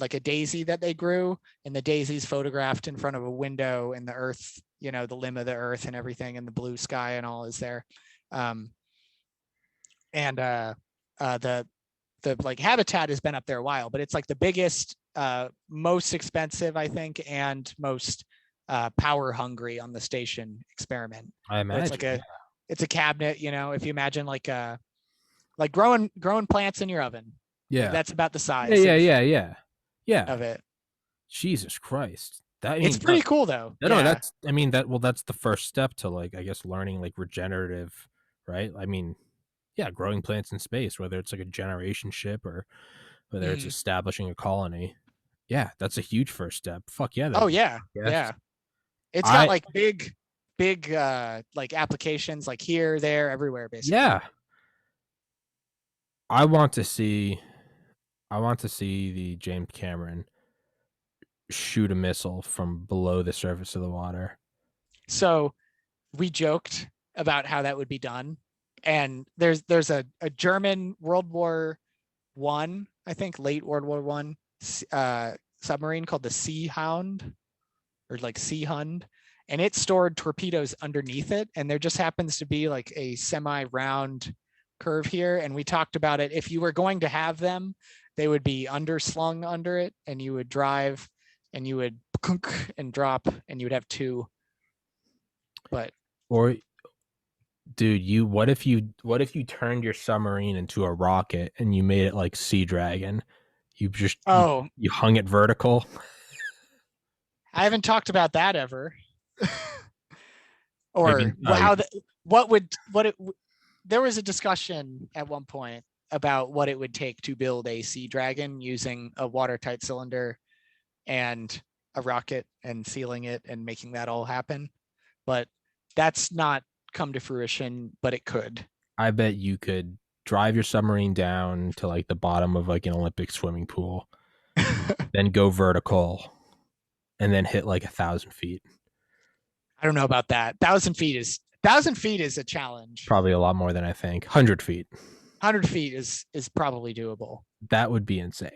like a daisy that they grew, and the daisy's photographed in front of a window, and the earth, the limb of the earth and everything, and the blue sky and all is there. And the like habitat has been up there a while, but it's like the biggest, most expensive, I think, and most power hungry on the station experiment. I Where it's like imagine. it's a cabinet, if you imagine like growing plants in your oven. Like Yeah. that's about the Yeah. size Yeah. Yeah. Yeah. Yeah. of it. Jesus Christ. That I It's mean, pretty cool though. no, Yeah. that's I mean that well, that's the first step to like I guess learning like regenerative, right? I mean, yeah, growing plants in space, whether it's like a generation ship or whether it's Mhm. establishing a colony. Yeah, that's a huge first step. Fuck yeah, Oh that'd be yeah. yes. Yeah. It's got I like big like applications like here, there, everywhere yeah, basically. I want to see the James Cameron shoot a missile from below the surface of the water. So we joked about how that would be done. And there's a German World War I, I think late World War I, submarine called the Sea Hound or like Sea Hund, and it stored torpedoes underneath it. And there just happens to be like a semi-round curve here. And we talked about it. If you were going to have them, they would be underslung under it, and you would drive, and you would and drop, and you would have two. But Or dude, what if you turned your submarine into a rocket and you made it like Sea Dragon? You just oh, you hung it vertical. I haven't talked about that ever. Maybe Or how the, what would what it there was a discussion at one point about what it would take to build a Sea Dragon using a watertight cylinder and a rocket and sealing it and making that all happen. But that's not come to fruition, but it could. I bet you could drive your submarine down to like the bottom of like an Olympic swimming pool, then go vertical, and then hit like 1,000 feet. I don't know about that. 1,000 feet is a challenge. Probably a lot more than I think. 100 feet. 100 feet is probably doable. That would be insane.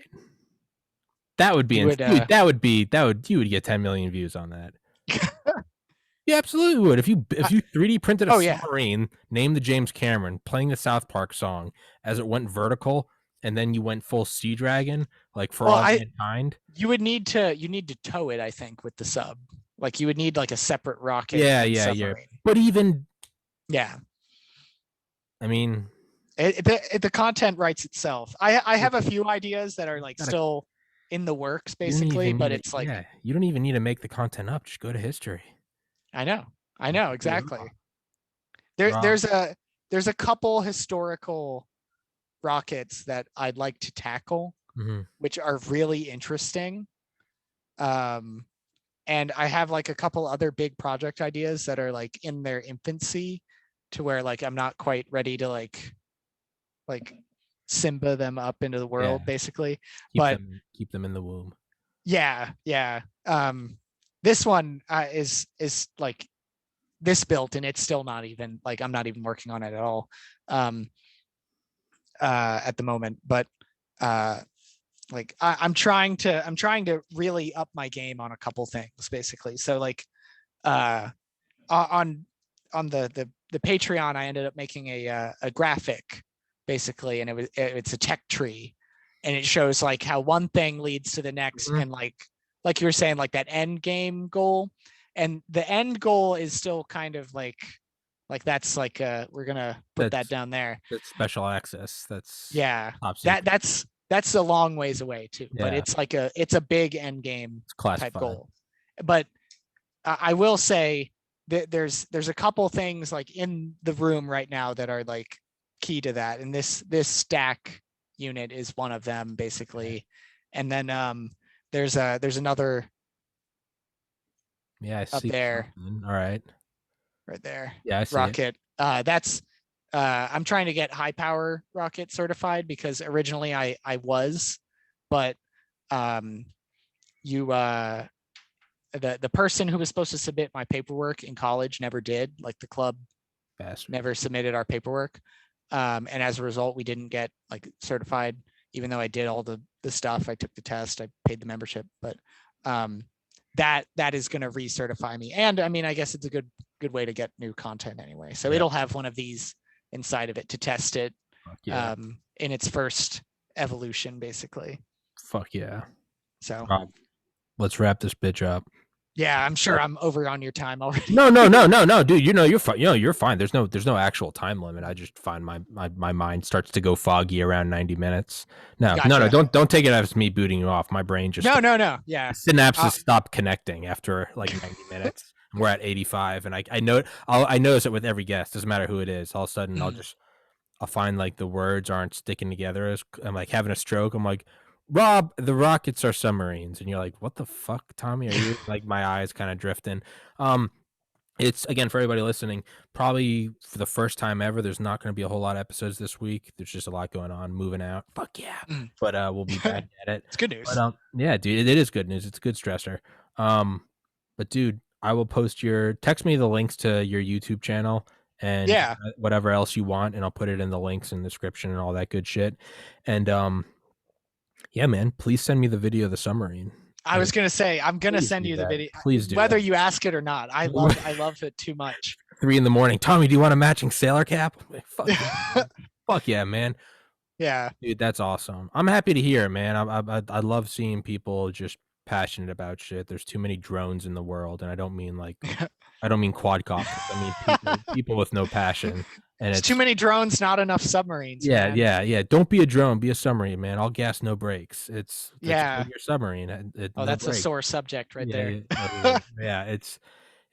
That would be You would dude, you would get 10 million views on that. You absolutely would. If you 3D printed a oh yeah. submarine named the James Cameron playing the South Park song as it went vertical and then you went full Sea Dragon, like for Well, all I mankind. you need to tow it, I think, with the sub. Like you would need like a separate rocket Yeah, and yeah, yeah. submarine. But even Yeah. I mean The content writes itself. I have a few ideas that are like gotta still in the works you don't basically, even but need it. it's like Yeah, you don't even need to make the content up. Just go to history. I know. I know exactly. There Raw. there's a couple historical rockets that I'd like to tackle, Mm-hmm. which are really interesting. Um and I have like a couple other big project ideas that are like in their infancy to where like I'm not quite ready to like Simba them up into the Yeah, world basically. keep But them in the womb. yeah. This one is like this built, and it's still not even like I'm not even working on it at all um at the moment. But like I'm trying to really up my game on a couple things basically. So like uh on the Patreon, I ended up making a graphic basically, and it's a tech tree, and it shows like how one thing leads to the next, Mhm. and like you were saying, like that end game goal, and the end goal is still kind of like that's like we're gonna put that That's down there. that's special access. That's Yeah, top that secret. that's a long ways away too, but Yeah, it's a big end game it's type classified. goal. But I will say that there's a couple things like in the room right now that are like key to that, and this stack unit is one of them basically. And then there's another Yeah, I up see there something. All right. right there, Yeah, I see it. rocket. That's I'm trying to get high power rocket certified because originally I was, but um you the person who was supposed to submit my paperwork in college never did. Like the club Bastard. never submitted our paperwork, and as a result we didn't get like certified, even though I did all the stuff. I took the test, I paid the membership. But that is going to recertify me, and I mean I guess it's a good way to get new content anyway. So Yeah. it'll have one of these inside of it to test it Yeah. in its first evolution, basically. Fuck yeah. So Rob, let's wrap this bitch up. yeah, I'm sure I'm over on your time already. No, dude. You're fine. You're fine. There's no actual time limit. I just find my mind starts to go foggy around 90 minutes. No. Gotcha. Don't take it as me booting you off. My brain just No. Yeah. synapses Uh, stop connecting after like 90 minutes. We're at 85, and I know I notice it with every guest. Doesn't matter who it is. All of a sudden, I'll find like the words aren't sticking together. As I'm like having a stroke. I'm like, Rob, the rockets are submarines, and you're like, what the fuck, Tommy? Are you like my eyes kind of drifting? It's again for everybody listening, probably for the first time ever. There's not going to be a whole lot of episodes this week. There's just a lot going on, moving out. Fuck yeah! But we'll be back at it. It's good news. But yeah, dude, it is good news. It's a good stressor. But dude, I will post text me the links to your YouTube channel and Yeah. whatever else you want, and I'll put it in the links in the description and all that good shit. And yeah, man, please send me the video of the submarine. I was gonna say I'm gonna Please send do you the that. video, Please do whether that. you ask it or not. I love it too much. 3 a.m. Tommy, do you want a matching sailor cap? Fuck yeah, fuck yeah, man. Yeah. Dude, that's awesome. I'm happy to hear it, man. I love seeing people just passionate about shit. There's too many drones in the world, and I don't mean quadcopters. I mean people with no passion. And it's too many drones, not enough submarines. Yeah, man. yeah. Don't be a drone, be a submarine, man. All gas, no brakes. That's Yeah. your submarine. Oh, no that's brakes. a sore subject right there. Yeah,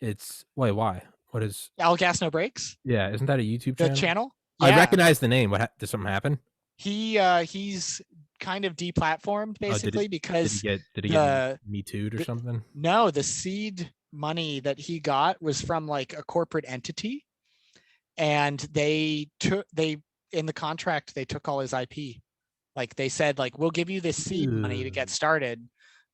it's wait, why? What is All gas, no brakes? Yeah, isn't that a YouTube The channel? channel? I Yeah. recognize the name. Did something happen? He's kind of deplatformed basically because did he get Me Too'd or something? No, the seed money that he got was from like a corporate entity, and they in the contract they took all his IP. Like they said, like, we'll give you this seed money to get started,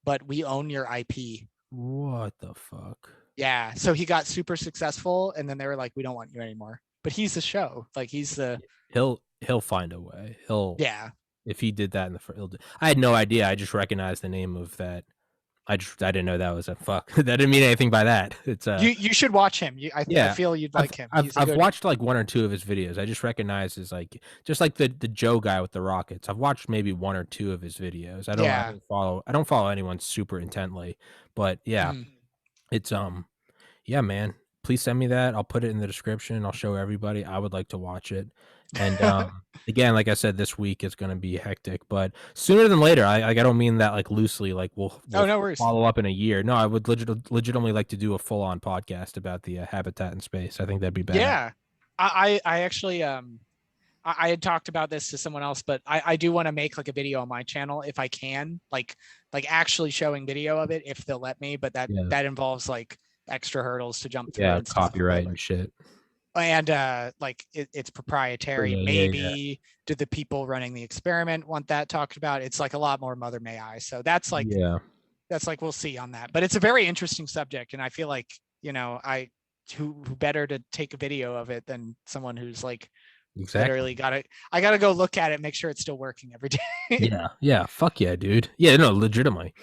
but we own your IP. What the fuck? Yeah, so he got super successful, and then they were like, we don't want you anymore. But he's the show. Like he's the he'll find a way. Yeah. If he did that in the I had no idea. I just recognized the name of that. I didn't know that was a fuck. That didn't mean anything by that. It's you should watch him. I feel you'd like him. I've watched like 1 or 2 of his videos. I just recognize his like just like the Joe guy with the rockets. I've watched maybe 1 or 2 of his videos. I don't follow anyone super intently, but yeah, it's yeah, man. Please send me that. I'll put it in the description. I'll show everybody. I would like to watch it. And again, like I said, this week is going to be hectic, but sooner than later. I don't mean that like loosely. Like we'll no worries. Follow up in a year. No, I would legitimately like to do a full on podcast about the habitat in space. I think that'd be better. Yeah, I actually I had talked about this to someone else, but I do want to make like a video on my channel if I can, like actually showing video of it if they'll let me. But that involves like extra hurdles to jump through. Yeah, copyright and shit. And like it's proprietary. Maybe do the people running the experiment want that talked about? It's like a lot more Mother May I. So that's like we'll see on that. But it's a very interesting subject, and I feel like who better to take a video of it than someone who's like literally I gotta go look at it, make sure it's still working every day. Yeah. Fuck yeah, dude. Yeah, no, legitimately.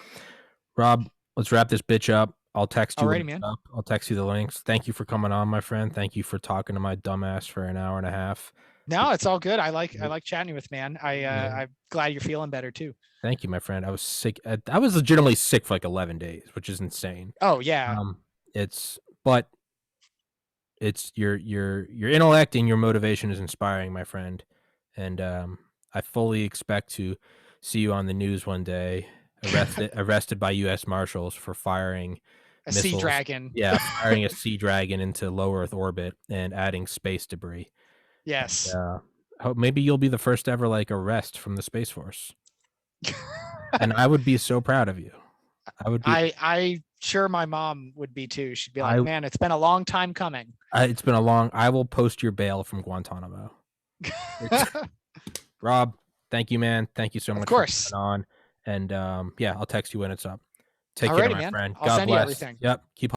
Rob, let's wrap this bitch up. I'll text you. Alrighty, man. I'll text you the links. Thank you for coming on, my friend. Thank you for talking to my dumbass for an hour and a half. No, it's all good. I like chatting with, man. I'm glad you're feeling better too. Thank you, my friend. I was sick. I was legitimately sick for like 11 days, which is insane. Oh yeah. It's your intellect and your motivation is inspiring, my friend. And I fully expect to see you on the news one day, arrested by U.S. Marshals for firing a Sea Dragon. Yeah, firing a Sea Dragon into low Earth orbit and adding space debris. Yes. Hope maybe you'll be the first ever like arrest from the Space Force. And I would be so proud of you. I sure my mom would be too. She'd be like, man, it's been a long time coming. I will post your bail from Guantanamo. Rob, thank you, man. Thank you so much for coming on. And yeah, I'll text you when it's up. Take Alrighty, care, my man. friend. I'll send you everything. Yep. Keep